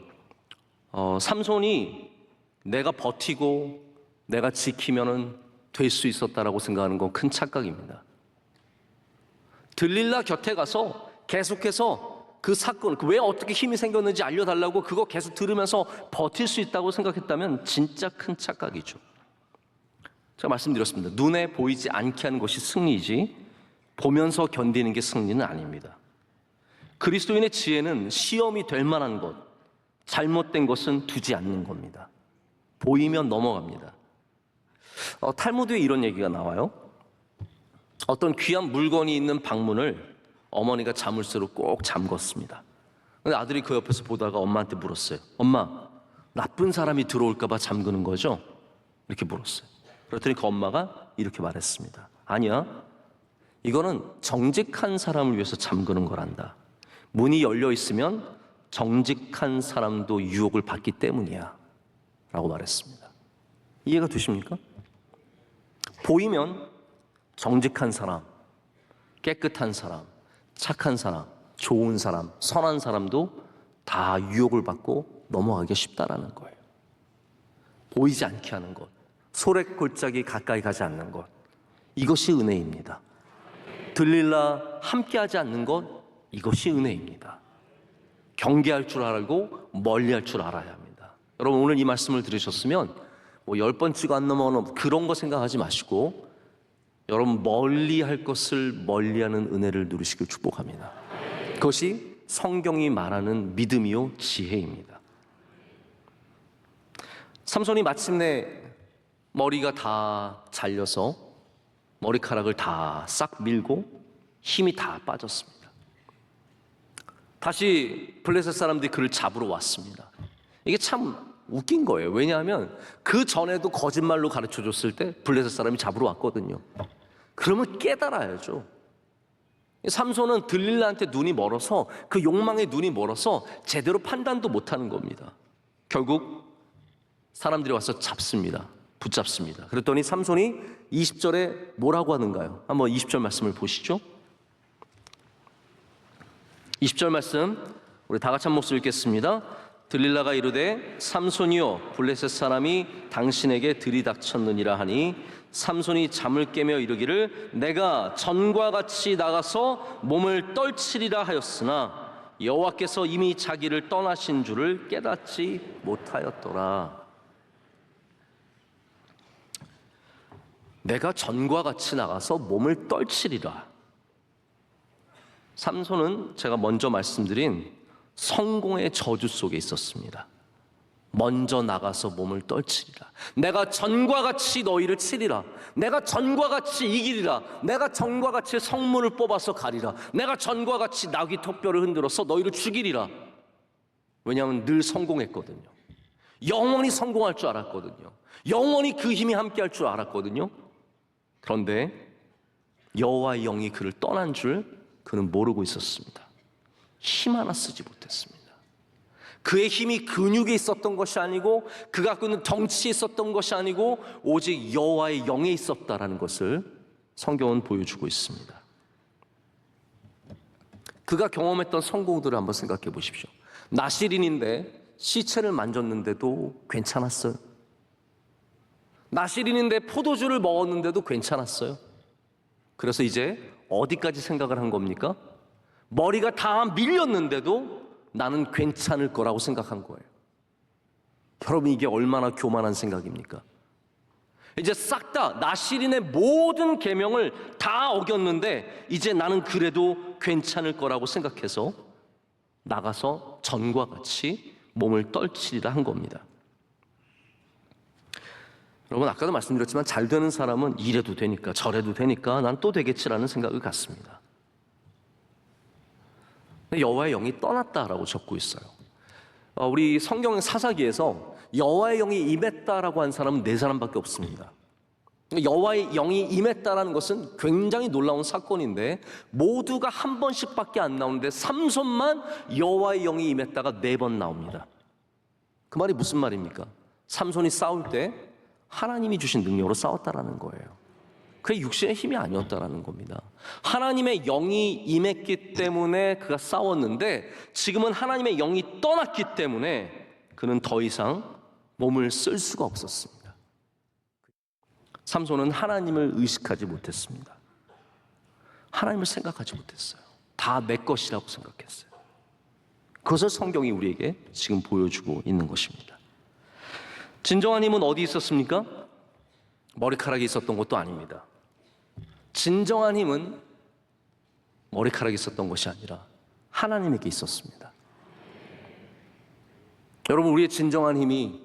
삼손이 내가 버티고 내가 지키면은 될 수 있었다라고 생각하는 건 큰 착각입니다. 들릴라 곁에 가서 계속해서 그 사건, 왜 어떻게 힘이 생겼는지 알려달라고 그거 계속 들으면서 버틸 수 있다고 생각했다면 진짜 큰 착각이죠. 제가 말씀드렸습니다. 눈에 보이지 않게 하는 것이 승리이지 보면서 견디는 게 승리는 아닙니다. 그리스도인의 지혜는 시험이 될 만한 것, 잘못된 것은 두지 않는 겁니다. 보이면 넘어갑니다. 탈무드에 이런 얘기가 나와요. 어떤 귀한 물건이 있는 방문을 어머니가 자물쇠로 꼭 잠궜습니다. 근데 아들이 그 옆에서 보다가 엄마한테 물었어요. 엄마, 나쁜 사람이 들어올까 봐 잠그는 거죠? 이렇게 물었어요. 그랬더니 그 엄마가 이렇게 말했습니다. 아니야, 이거는 정직한 사람을 위해서 잠그는 거란다. 문이 열려 있으면 정직한 사람도 유혹을 받기 때문이야 라고 말했습니다. 이해가 되십니까? 보이면 정직한 사람, 깨끗한 사람, 착한 사람, 좋은 사람, 선한 사람도 다 유혹을 받고 넘어가기 쉽다라는 거예요. 보이지 않게 하는 것, 소래골짜기 가까이 가지 않는 것, 이것이 은혜입니다. 들릴라 함께하지 않는 것, 이것이 은혜입니다. 경계할 줄 알고 멀리할 줄 알아야 합니다. 여러분, 오늘 이 말씀을 들으셨으면 10번 치고 안 넘어가는 그런 거 생각하지 마시고 여러분, 멀리할 것을 멀리하는 은혜를 누리시길 축복합니다. 그것이 성경이 말하는 믿음이요 지혜입니다. 삼손이 마침내 머리가 다 잘려서 머리카락을 다 싹 밀고 힘이 다 빠졌습니다. 다시 블레셋 사람들이 그를 잡으러 왔습니다. 이게 참 웃긴 거예요. 왜냐하면 그 전에도 거짓말로 가르쳐줬을 때 블레셋 사람이 잡으러 왔거든요. 그러면 깨달아야죠. 삼손은 들릴라한테 눈이 멀어서, 그 욕망에 눈이 멀어서 제대로 판단도 못하는 겁니다. 결국 사람들이 와서 잡습니다. 붙잡습니다. 그랬더니 삼손이 20절에 뭐라고 하는가요? 한번 20절 말씀을 보시죠. 20절 말씀 우리 다 같이 한 목소리 읽겠습니다. 들릴라가 이르되 삼손이여 블레셋 사람이 당신에게 들이닥쳤느니라 하니 삼손이 잠을 깨며 이르기를 내가 전과 같이 나가서 몸을 떨치리라 하였으나 여호와께서 이미 자기를 떠나신 줄을 깨닫지 못하였더라. 내가 전과 같이 나가서 몸을 떨치리라. 삼손은 제가 먼저 말씀드린 성공의 저주 속에 있었습니다. 먼저 나가서 몸을 떨치리라. 내가 전과 같이 너희를 치리라. 내가 전과 같이 이기리라. 내가 전과 같이 성문을 뽑아서 가리라. 내가 전과 같이 나귀 턱뼈를 흔들어서 너희를 죽이리라. 왜냐하면 늘 성공했거든요. 영원히 성공할 줄 알았거든요. 영원히 그 힘이 함께할 줄 알았거든요. 그런데 여호와의 영이 그를 떠난 줄 그는 모르고 있었습니다. 힘 하나 쓰지 못했습니다. 그의 힘이 근육에 있었던 것이 아니고 그가 갖고 있는 덩치에 있었던 것이 아니고 오직 여호와의 영에 있었다라는 것을 성경은 보여주고 있습니다. 그가 경험했던 성공들을 한번 생각해 보십시오. 나실인인데 시체를 만졌는데도 괜찮았어요. 나실인인데 포도주를 먹었는데도 괜찮았어요. 그래서 이제 어디까지 생각을 한 겁니까? 머리가 다 밀렸는데도 나는 괜찮을 거라고 생각한 거예요. 여러분, 이게 얼마나 교만한 생각입니까? 이제 싹 다 나실인의 모든 계명을 다 어겼는데 이제 나는 그래도 괜찮을 거라고 생각해서 나가서 전과 같이 몸을 떨치리라 한 겁니다. 여러분, 아까도 말씀드렸지만 잘 되는 사람은 이래도 되니까 저래도 되니까 난 또 되겠지라는 생각을 갖습니다. 여호와의 영이 떠났다라고 적고 있어요. 우리 성경 사사기에서 여호와의 영이 임했다라고 한 사람은 4사람밖에 없습니다. 여호와의 영이 임했다라는 것은 굉장히 놀라운 사건인데 모두가 한 번씩밖에 안 나오는데 삼손만 여호와의 영이 임했다가 4번 나옵니다. 그 말이 무슨 말입니까? 삼손이 싸울 때 하나님이 주신 능력으로 싸웠다라는 거예요. 그게 육신의 힘이 아니었다라는 겁니다. 하나님의 영이 임했기 때문에 그가 싸웠는데 지금은 하나님의 영이 떠났기 때문에 그는 더 이상 몸을 쓸 수가 없었습니다. 삼손은 하나님을 의식하지 못했습니다. 하나님을 생각하지 못했어요. 다 내 것이라고 생각했어요. 그것을 성경이 우리에게 지금 보여주고 있는 것입니다. 진정한 힘은 어디 있었습니까? 머리카락이 있었던 것도 아닙니다. 진정한 힘은 머리카락이 있었던 것이 아니라 하나님에게 있었습니다. 여러분, 우리의 진정한 힘이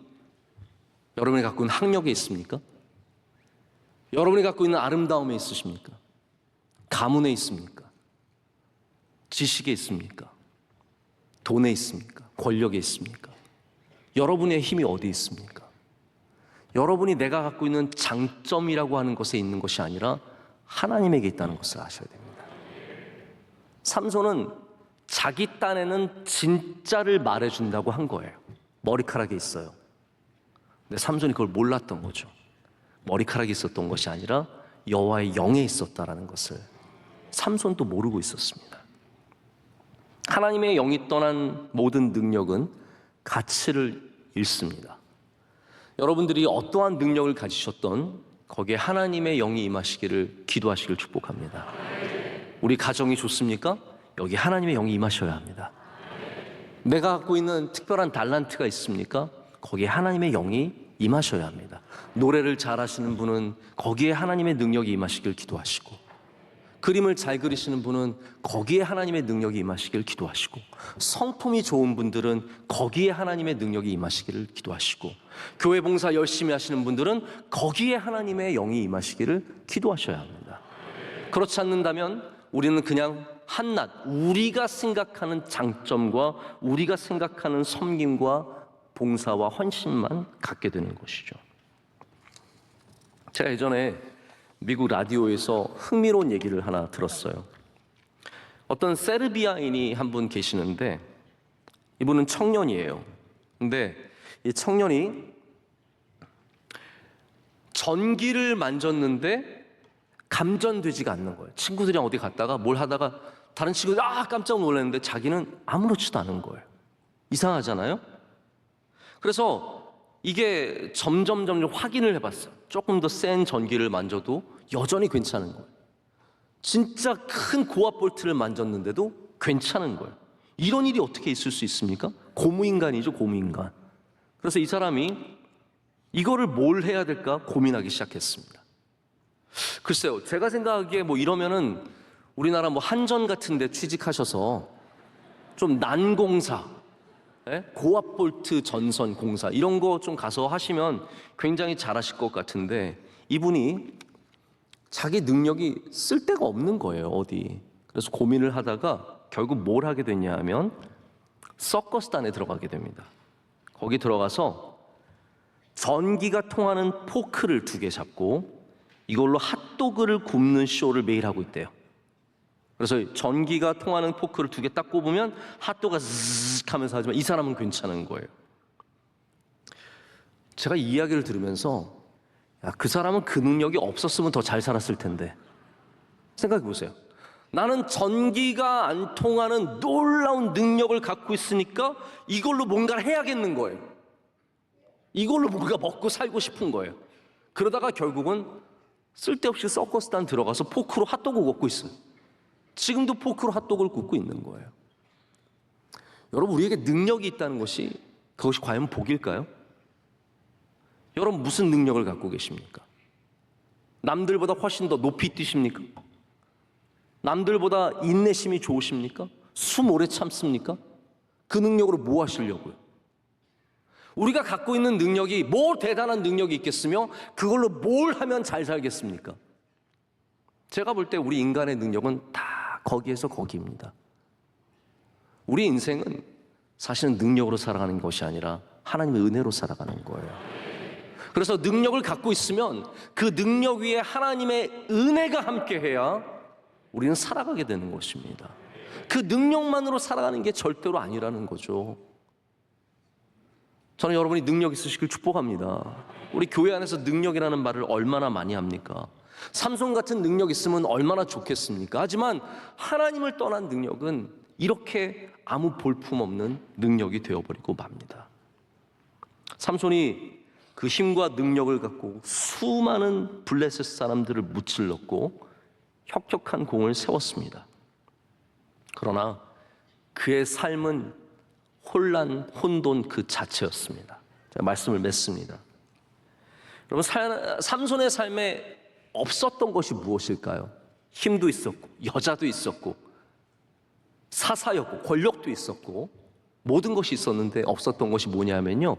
여러분이 갖고 있는 학력에 있습니까? 여러분이 갖고 있는 아름다움에 있으십니까? 가문에 있습니까? 지식에 있습니까? 돈에 있습니까? 권력에 있습니까? 여러분의 힘이 어디 있습니까? 여러분이 내가 갖고 있는 장점이라고 하는 것에 있는 것이 아니라 하나님에게 있다는 것을 아셔야 됩니다. 삼손은 자기 딴에는 진짜를 말해준다고 한 거예요. 머리카락이 있어요. 근데 삼손이 그걸 몰랐던 거죠. 머리카락이 있었던 것이 아니라 여호와의 영에 있었다라는 것을 삼손도 모르고 있었습니다. 하나님의 영이 떠난 모든 능력은 가치를 잃습니다. 여러분들이 어떠한 능력을 가지셨던 거기에 하나님의 영이 임하시기를 기도하시길 축복합니다. 우리 가정이 좋습니까? 여기 하나님의 영이 임하셔야 합니다. 내가 갖고 있는 특별한 달란트가 있습니까? 거기에 하나님의 영이 임하셔야 합니다. 노래를 잘하시는 분은 거기에 하나님의 능력이 임하시길 기도하시고, 그림을 잘 그리시는 분은 거기에 하나님의 능력이 임하시길 기도하시고, 성품이 좋은 분들은 거기에 하나님의 능력이 임하시기를 기도하시고, 교회 봉사 열심히 하시는 분들은 거기에 하나님의 영이 임하시기를 기도하셔야 합니다. 그렇지 않는다면 우리는 그냥 한낱 우리가 생각하는 장점과 우리가 생각하는 섬김과 봉사와 헌신만 갖게 되는 것이죠. 제가 예전에 미국 라디오에서 흥미로운 얘기를 하나 들었어요. 어떤 세르비아인이 한 분 계시는데 이분은 청년이에요. 근데 이 청년이 전기를 만졌는데 감전되지가 않는 거예요. 친구들이랑 어디 갔다가 뭘 하다가 다른 친구들이 깜짝 놀랐는데 자기는 아무렇지도 않은 거예요. 이상하잖아요? 그래서 이게 점점 확인을 해봤어요. 조금 더 센 전기를 만져도 여전히 괜찮은 거예요. 진짜 큰 고압 볼트를 만졌는데도 괜찮은 거예요. 이런 일이 어떻게 있을 수 있습니까? 고무인간이죠, 고무인간. 그래서 이 사람이 이거를 뭘 해야 될까 고민하기 시작했습니다. 글쎄요, 제가 생각하기에 이러면은 우리나라 한전 같은 데 취직하셔서 좀 난공사, 고압 볼트 전선 공사 이런 거 좀 가서 하시면 굉장히 잘하실 것 같은데, 이분이 자기 능력이 쓸 데가 없는 거예요, 어디. 그래서 고민을 하다가 결국 뭘 하게 됐냐 하면 서커스단에 들어가게 됩니다. 거기 들어가서 전기가 통하는 포크를 2개 잡고 이걸로 핫도그를 굽는 쇼를 매일 하고 있대요. 그래서 전기가 통하는 포크를 2개 딱 꼽으면 핫도그가 zzz 하면서 하지만 이 사람은 괜찮은 거예요. 제가 이 이야기를 들으면서 그 사람은 그 능력이 없었으면 더 잘 살았을 텐데 생각해 보세요. 나는 전기가 안 통하는 놀라운 능력을 갖고 있으니까 이걸로 뭔가를 해야겠는 거예요. 이걸로 뭔가 먹고 살고 싶은 거예요. 그러다가 결국은 쓸데없이 서커스단 들어가서 포크로 핫도그 굽고 있어요. 지금도 포크로 핫도그를 굽고 있는 거예요. 여러분, 우리에게 능력이 있다는 것이 그것이 과연 복일까요? 여러분, 무슨 능력을 갖고 계십니까? 남들보다 훨씬 더 높이 뛰십니까? 남들보다 인내심이 좋으십니까? 숨 오래 참습니까? 그 능력으로 뭐 하시려고요? 우리가 갖고 있는 능력이 뭐 대단한 능력이 있겠으며 그걸로 뭘 하면 잘 살겠습니까? 제가 볼 때 우리 인간의 능력은 다 거기에서 거기입니다. 우리 인생은 사실은 능력으로 살아가는 것이 아니라 하나님의 은혜로 살아가는 거예요. 그래서 능력을 갖고 있으면 그 능력 위에 하나님의 은혜가 함께해야 우리는 살아가게 되는 것입니다. 그 능력만으로 살아가는 게 절대로 아니라는 거죠. 저는 여러분이 능력 있으시길 축복합니다. 우리 교회 안에서 능력이라는 말을 얼마나 많이 합니까? 삼손 같은 능력 있으면 얼마나 좋겠습니까? 하지만 하나님을 떠난 능력은 이렇게 아무 볼품없는 능력이 되어버리고 맙니다. 삼손이 그 힘과 능력을 갖고 수많은 블레셋 사람들을 무찔렀고 혁혁한 공을 세웠습니다. 그러나 그의 삶은 혼란, 혼돈 그 자체였습니다. 제가 말씀을 맺습니다. 여러분, 삼손의 삶에 없었던 것이 무엇일까요? 힘도 있었고, 여자도 있었고, 사사였고, 권력도 있었고, 모든 것이 있었는데 없었던 것이 뭐냐면요,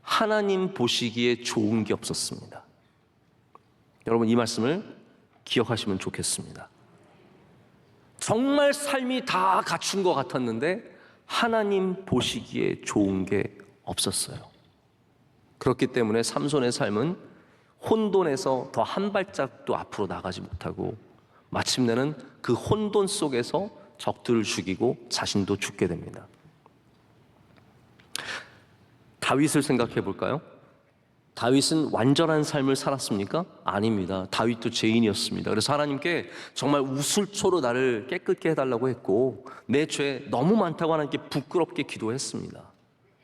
하나님 보시기에 좋은 게 없었습니다. 여러분, 이 말씀을 기억하시면 좋겠습니다. 정말 삶이 다 갖춘 것 같았는데 하나님 보시기에 좋은 게 없었어요. 그렇기 때문에 삼손의 삶은 혼돈에서 더 한 발짝도 앞으로 나가지 못하고 마침내는 그 혼돈 속에서 적들을 죽이고 자신도 죽게 됩니다. 다윗을 생각해 볼까요? 다윗은 완전한 삶을 살았습니까? 아닙니다. 다윗도 죄인이었습니다. 그래서 하나님께 정말 우슬초로 나를 깨끗게 해달라고 했고 내 죄 너무 많다고 하나님께 부끄럽게 기도했습니다.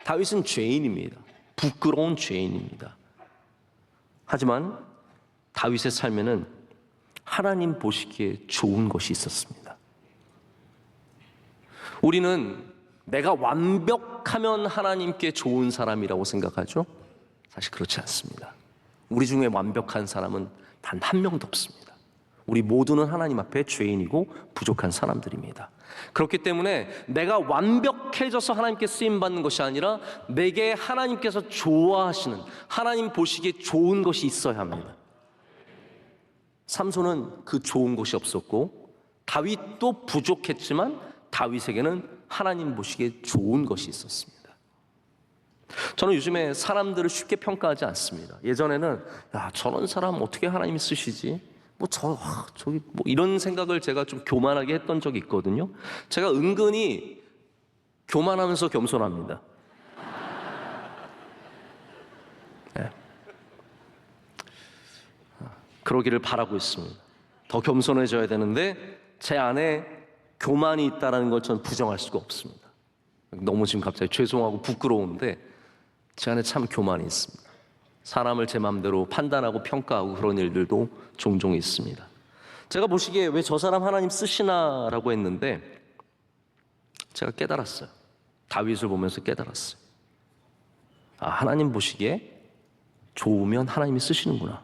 다윗은 죄인입니다. 부끄러운 죄인입니다. 하지만 다윗의 삶에는 하나님 보시기에 좋은 것이 있었습니다. 우리는 내가 완벽하면 하나님께 좋은 사람이라고 생각하죠? 사실 그렇지 않습니다. 우리 중에 완벽한 사람은 단 한 명도 없습니다. 우리 모두는 하나님 앞에 죄인이고 부족한 사람들입니다. 그렇기 때문에 내가 완벽해져서 하나님께 쓰임받는 것이 아니라 내게 하나님께서 좋아하시는, 하나님 보시기에 좋은 것이 있어야 합니다. 삼손은 그 좋은 것이 없었고 다윗도 부족했지만 다윗에게는 하나님 보시기에 좋은 것이 있었습니다. 저는 요즘에 사람들을 쉽게 평가하지 않습니다. 예전에는 야, 저런 사람 어떻게 하나님이 쓰시지? 저기 이런 생각을 제가 좀 교만하게 했던 적이 있거든요. 제가 은근히 교만하면서 겸손합니다. 네. 그러기를 바라고 있습니다. 더 겸손해져야 되는데 제 안에 교만이 있다는 걸 저는 부정할 수가 없습니다. 너무 지금 갑자기 죄송하고 부끄러운데 제 안에 참 교만이 있습니다. 사람을 제 마음대로 판단하고 평가하고 그런 일들도 종종 있습니다. 제가 보시기에 왜 저 사람 하나님 쓰시나라고 했는데 제가 깨달았어요. 다윗을 보면서 깨달았어요. 아, 하나님 보시기에 좋으면 하나님이 쓰시는구나.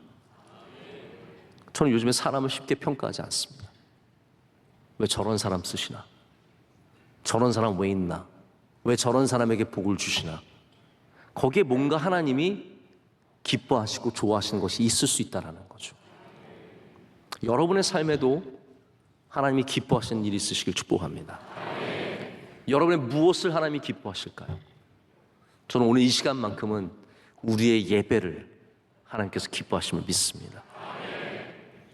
저는 요즘에 사람을 쉽게 평가하지 않습니다. 왜 저런 사람 쓰시나? 저런 사람 왜 있나? 왜 저런 사람에게 복을 주시나? 거기에 뭔가 하나님이 기뻐하시고 좋아하시는 것이 있을 수 있다는 거죠. 여러분의 삶에도 하나님이 기뻐하시는 일이 있으시길 축복합니다. 여러분의 무엇을 하나님이 기뻐하실까요? 저는 오늘 이 시간만큼은 우리의 예배를 하나님께서 기뻐하심을 믿습니다.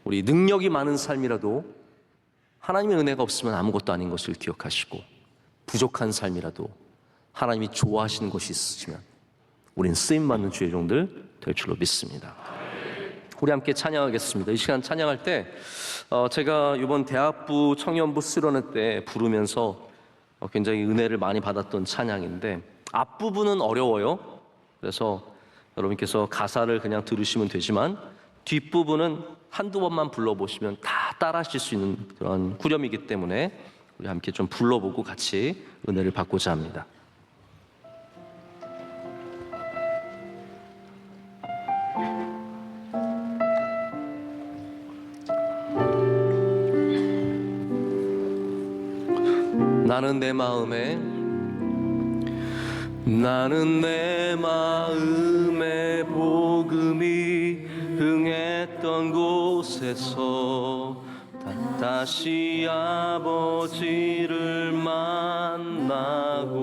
우리 능력이 많은 삶이라도 하나님의 은혜가 없으면 아무것도 아닌 것을 기억하시고 부족한 삶이라도 하나님이 좋아하시는 것이 있으시면 우리는 쓰임받는 주의 종들 될 줄로 믿습니다. 우리 함께 찬양하겠습니다. 이 시간 찬양할 때 제가 이번 대학부 청년부 수련회 때 부르면서 굉장히 은혜를 많이 받았던 찬양인데 앞부분은 어려워요. 그래서 여러분께서 가사를 그냥 들으시면 되지만 뒷부분은 한두 번만 불러보시면 다 따라하실 수 있는 그런 후렴이기 때문에 우리 함께 좀 불러보고 같이 은혜를 받고자 합니다. 나는 내 마음에 복음이 흥했던 곳에서 다시 아버지를 만나고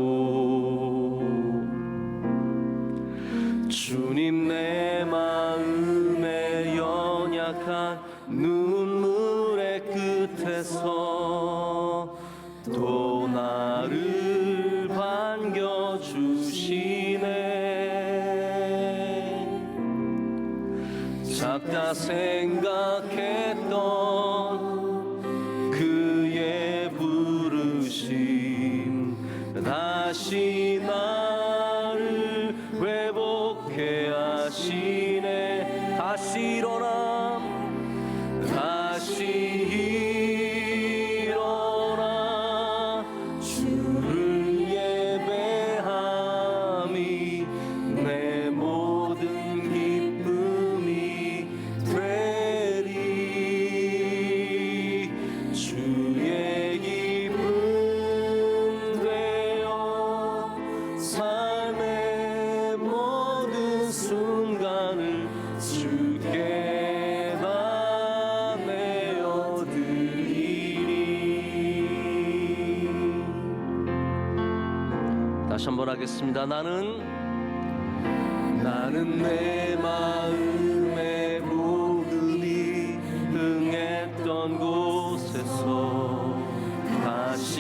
주님 내 마음에 연약한 눈물의 끝에서 또 나를 반겨주시네. 작다 생각했던 그의 부르심 다시 나를 회복해 하시네. 다시 일어나 주를 예배함이 내 모든 기쁨이 되리. 주의 기쁨 되어 삶의 모든 순간을 주께 다 내어드리리. 다시 한번 하겠습니다. 나는 내 마음에 복음이 흥했던 곳에서 다시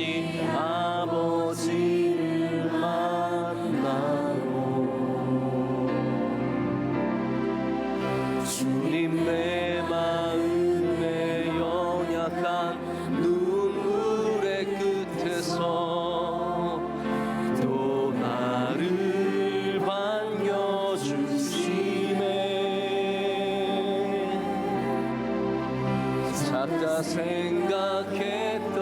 혼자 생각했던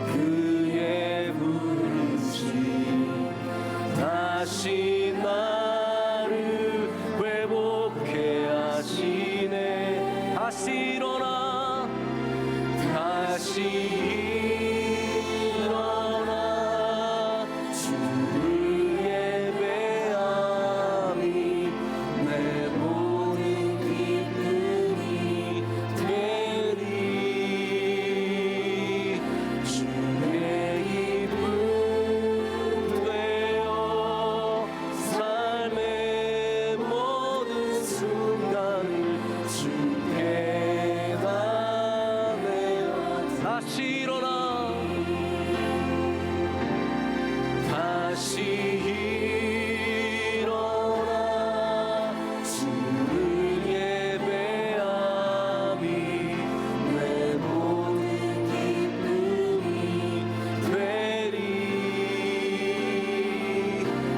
그의 부르심 다시 나를 회복해 하시네. 다시 일어나 다시 일어나 주를 예배함이 내 모든 기쁨이 되리. 주의 기쁨 되어 삶의 모든 순간을 주께 다 내어 다시 일어나 다시 일어나 주를 예배함이 내 모든 기쁨이 되리.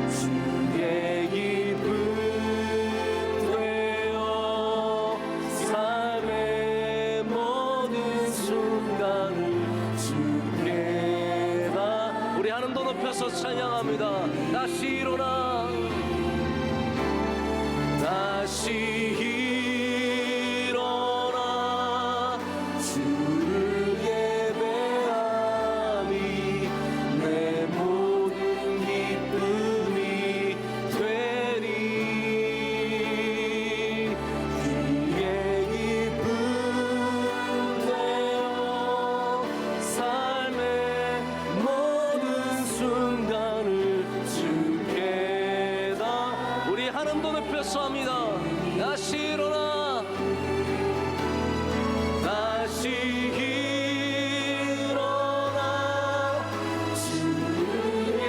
주의 기쁨 되어 삶의 모든 순간을 주께 다. 우리 하나님 더 높여서 찬양합니다. 다시 일어나 다시 일어나 주를 예배함이 내 모든 기쁨이 되리. 주의 기쁨 되어 삶의 모든 순간을 주께 다. 우리 하나님 더 높여서 합니다. 다시 일어나 다시 일어나 주를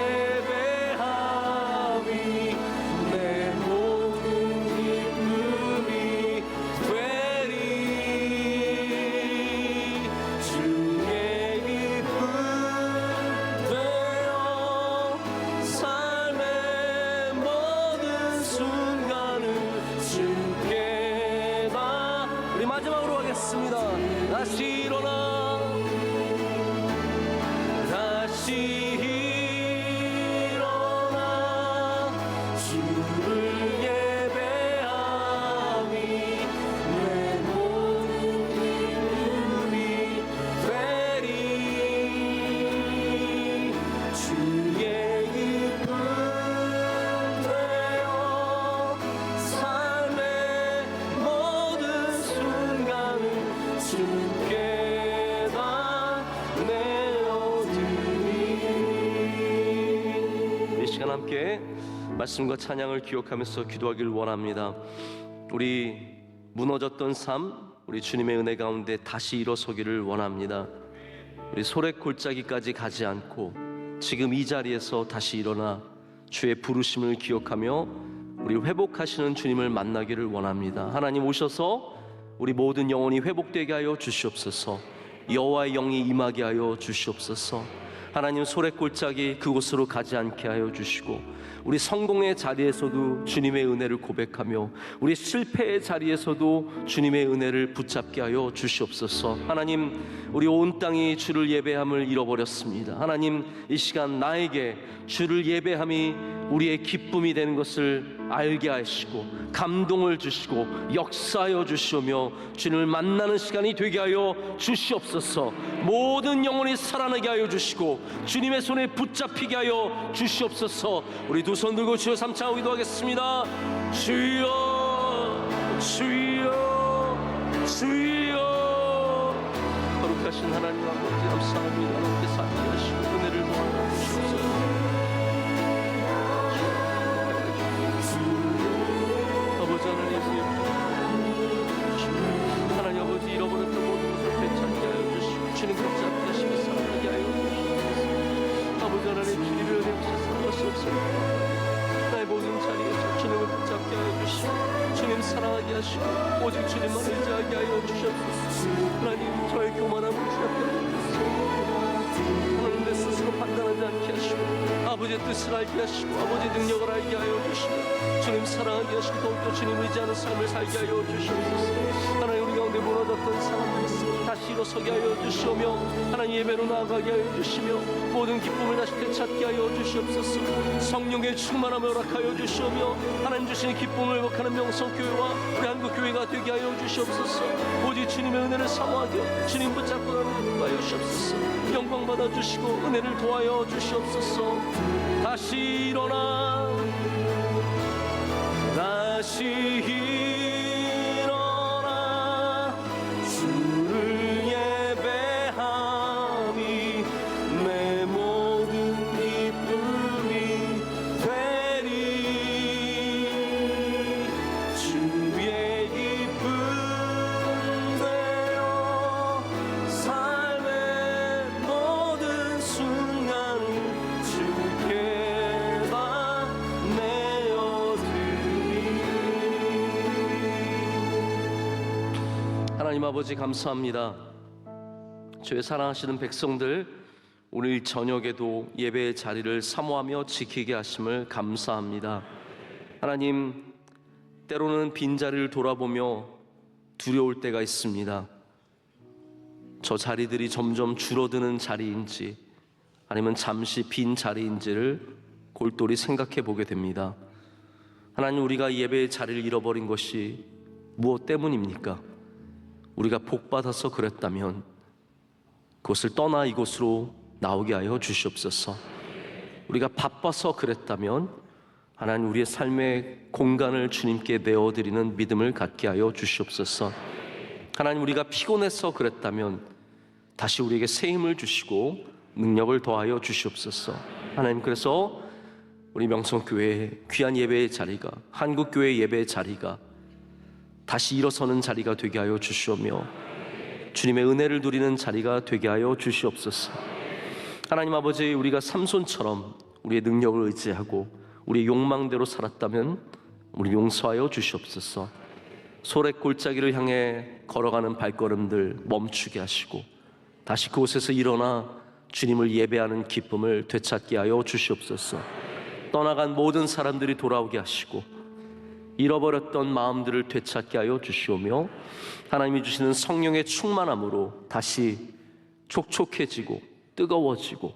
예배함이 내 모든 기쁨이 되리. 주의 기쁨 되어 삶의 모든 순간을 주께 다. 우리 마지막으로 하겠습니다. 다시 일어나 다시 일어나 주를 예배함이 내 모든 기쁨이 되리. 주의 기쁨 되어 삶의 모든 순간을 주께 다 내어드리. 이 시간 함께 말씀과 찬양을 기억하면서 기도하길 원합니다. 우리 무너졌던 삶, 우리 주님의 은혜 가운데 다시 일어서기를 원합니다. 우리 소래 골짜기까지 가지 않고 지금 이 자리에서 다시 일어나 주의 부르심을 기억하며 우리 회복하시는 주님을 만나기를 원합니다. 하나님 오셔서 우리 모든 영혼이 회복되게 하여 주시옵소서. 여호와의 영이 임하게 하여 주시옵소서. 하나님 소래골짜기 그곳으로 가지 않게 하여 주시고 우리 성공의 자리에서도 주님의 은혜를 고백하며 우리 실패의 자리에서도 주님의 은혜를 붙잡게 하여 주시옵소서. 하나님 우리 온 땅이 주를 예배함을 잃어버렸습니다. 하나님 이 시간 나에게 주를 예배함이 우리의 기쁨이 되는 것을 알게 하시고 감동을 주시고 역사하여 주시오며 주님을 만나는 시간이 되게 하여 주시옵소서. 모든 영혼이 살아나게 하여 주시고 주님의 손에 붙잡히게 하여 주시옵소서. 우리 두 손 들고 주여 삼창하고 기도하겠습니다. 주여 주여 주여. 거룩하신 하나님 아버지 감사합니다. 함께 살게 하시고 은혜를 모아 주시옵소서. 아버지 하나님 아버지 잃어버렸던 모든 것을 되찾게 하여 주시고 주님 붙잡게 하시며 사랑하게 하여 주시옵소서. 아버지 하나님 주님의 은혜 없이 사는 것이 없습니다. 나의 모든 자리에서 주님을 붙잡게 하여 주시고 주님 사랑하게 하시고 오직 주님만 의지하게 하여 주시옵소서. 하나님 저의 교만함을 주옵게 하여 주시옵소서. 하나님 내 스스로 판단하지 않게 하시고 아버지의 뜻을 알게 하시고 아버지의 능력을 알게 하여 주시고 주님 사랑하게 하시고 더욱더 주님 의지하는 삶을 살게 하여 주시옵소서. 하나님 우리 가운데 무너졌던 삶 일어서게 하여 주시오며 하나님 예배로 나아가게 하여 주시며 모든 기쁨을 다시 되찾게 하여 주시옵소서. 성령의 충만함을 허락하여 주시오며 하나님 주신 기쁨을 회복하는 명성교회와 우리 한국교회가 되게 하여 주시옵소서. 오직 주님의 은혜를 사모하게 주님 붙잡고 가는 하여 주시옵소서. 영광 받아 주시고 은혜를 도하여 주시옵소서. 다시 일어나 다시 일어나 주를 예배함이 내 모든 기쁨이 되리. 주의 기쁨 되어 삶의 모든 순간을 주께만 하나님 아버지 감사합니다. 주의 사랑하시는 백성들 오늘 저녁에도 예배의 자리를 사모하며 지키게 하심을 감사합니다. 하나님, 때로는 빈자리를 돌아보며 두려울 때가 있습니다. 저 자리들이 점점 줄어드는 자리인지 아니면 잠시 빈 자리인지를 골똘히 생각해 보게 됩니다. 하나님, 우리가 예배의 자리를 잃어버린 것이 무엇 때문입니까? 우리가 복받아서 그랬다면 그것을 떠나 이곳으로 나오게 하여 주시옵소서. 우리가 바빠서 그랬다면 하나님, 우리의 삶의 공간을 주님께 내어드리는 믿음을 갖게 하여 주시옵소서. 하나님, 우리가 피곤해서 그랬다면 다시 우리에게 새 힘을 주시고 능력을 더하여 주시옵소서. 하나님, 그래서 우리 명성교회의 귀한 예배의 자리가, 한국교회의 예배의 자리가 다시 일어서는 자리가 되게 하여 주시오며 주님의 은혜를 누리는 자리가 되게 하여 주시옵소서. 하나님 아버지, 우리가 삼손처럼 우리의 능력을 의지하고 우리의 욕망대로 살았다면 우리 용서하여 주시옵소서. 소래 골짜기를 향해 걸어가는 발걸음들 멈추게 하시고 다시 그곳에서 일어나 주님을 예배하는 기쁨을 되찾게 하여 주시옵소서. 떠나간 모든 사람들이 돌아오게 하시고 잃어버렸던 마음들을 되찾게 하여 주시오며 하나님이 주시는 성령의 충만함으로 다시 촉촉해지고 뜨거워지고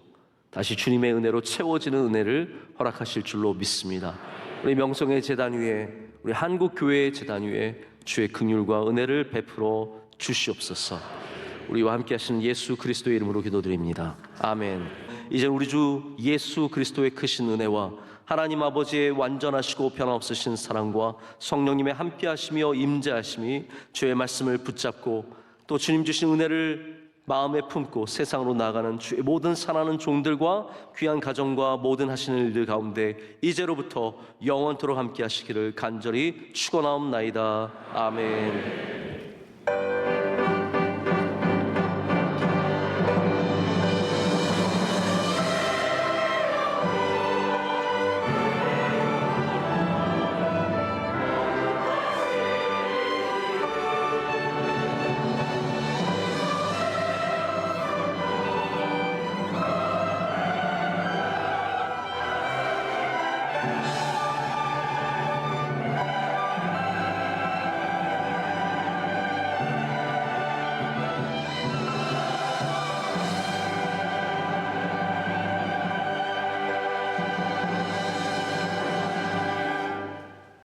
다시 주님의 은혜로 채워지는 은혜를 허락하실 줄로 믿습니다. 우리 명성의 제단 위에, 우리 한국교회의 제단 위에 주의 긍휼과 은혜를 베풀어 주시옵소서. 우리와 함께 하시는 예수 그리스도의 이름으로 기도드립니다. 아멘. 이제 우리 주 예수 그리스도의 크신 은혜와 하나님 아버지의 완전하시고 변함없으신 사랑과 성령님의 함께하시며 임재하심이 주의 말씀을 붙잡고 또 주님 주신 은혜를 마음에 품고 세상으로 나아가는 주의 모든 사랑하는 종들과 귀한 가정과 모든 하시는 일들 가운데 이제로부터 영원토록 함께하시기를 간절히 축원하옵나이다. 아멘.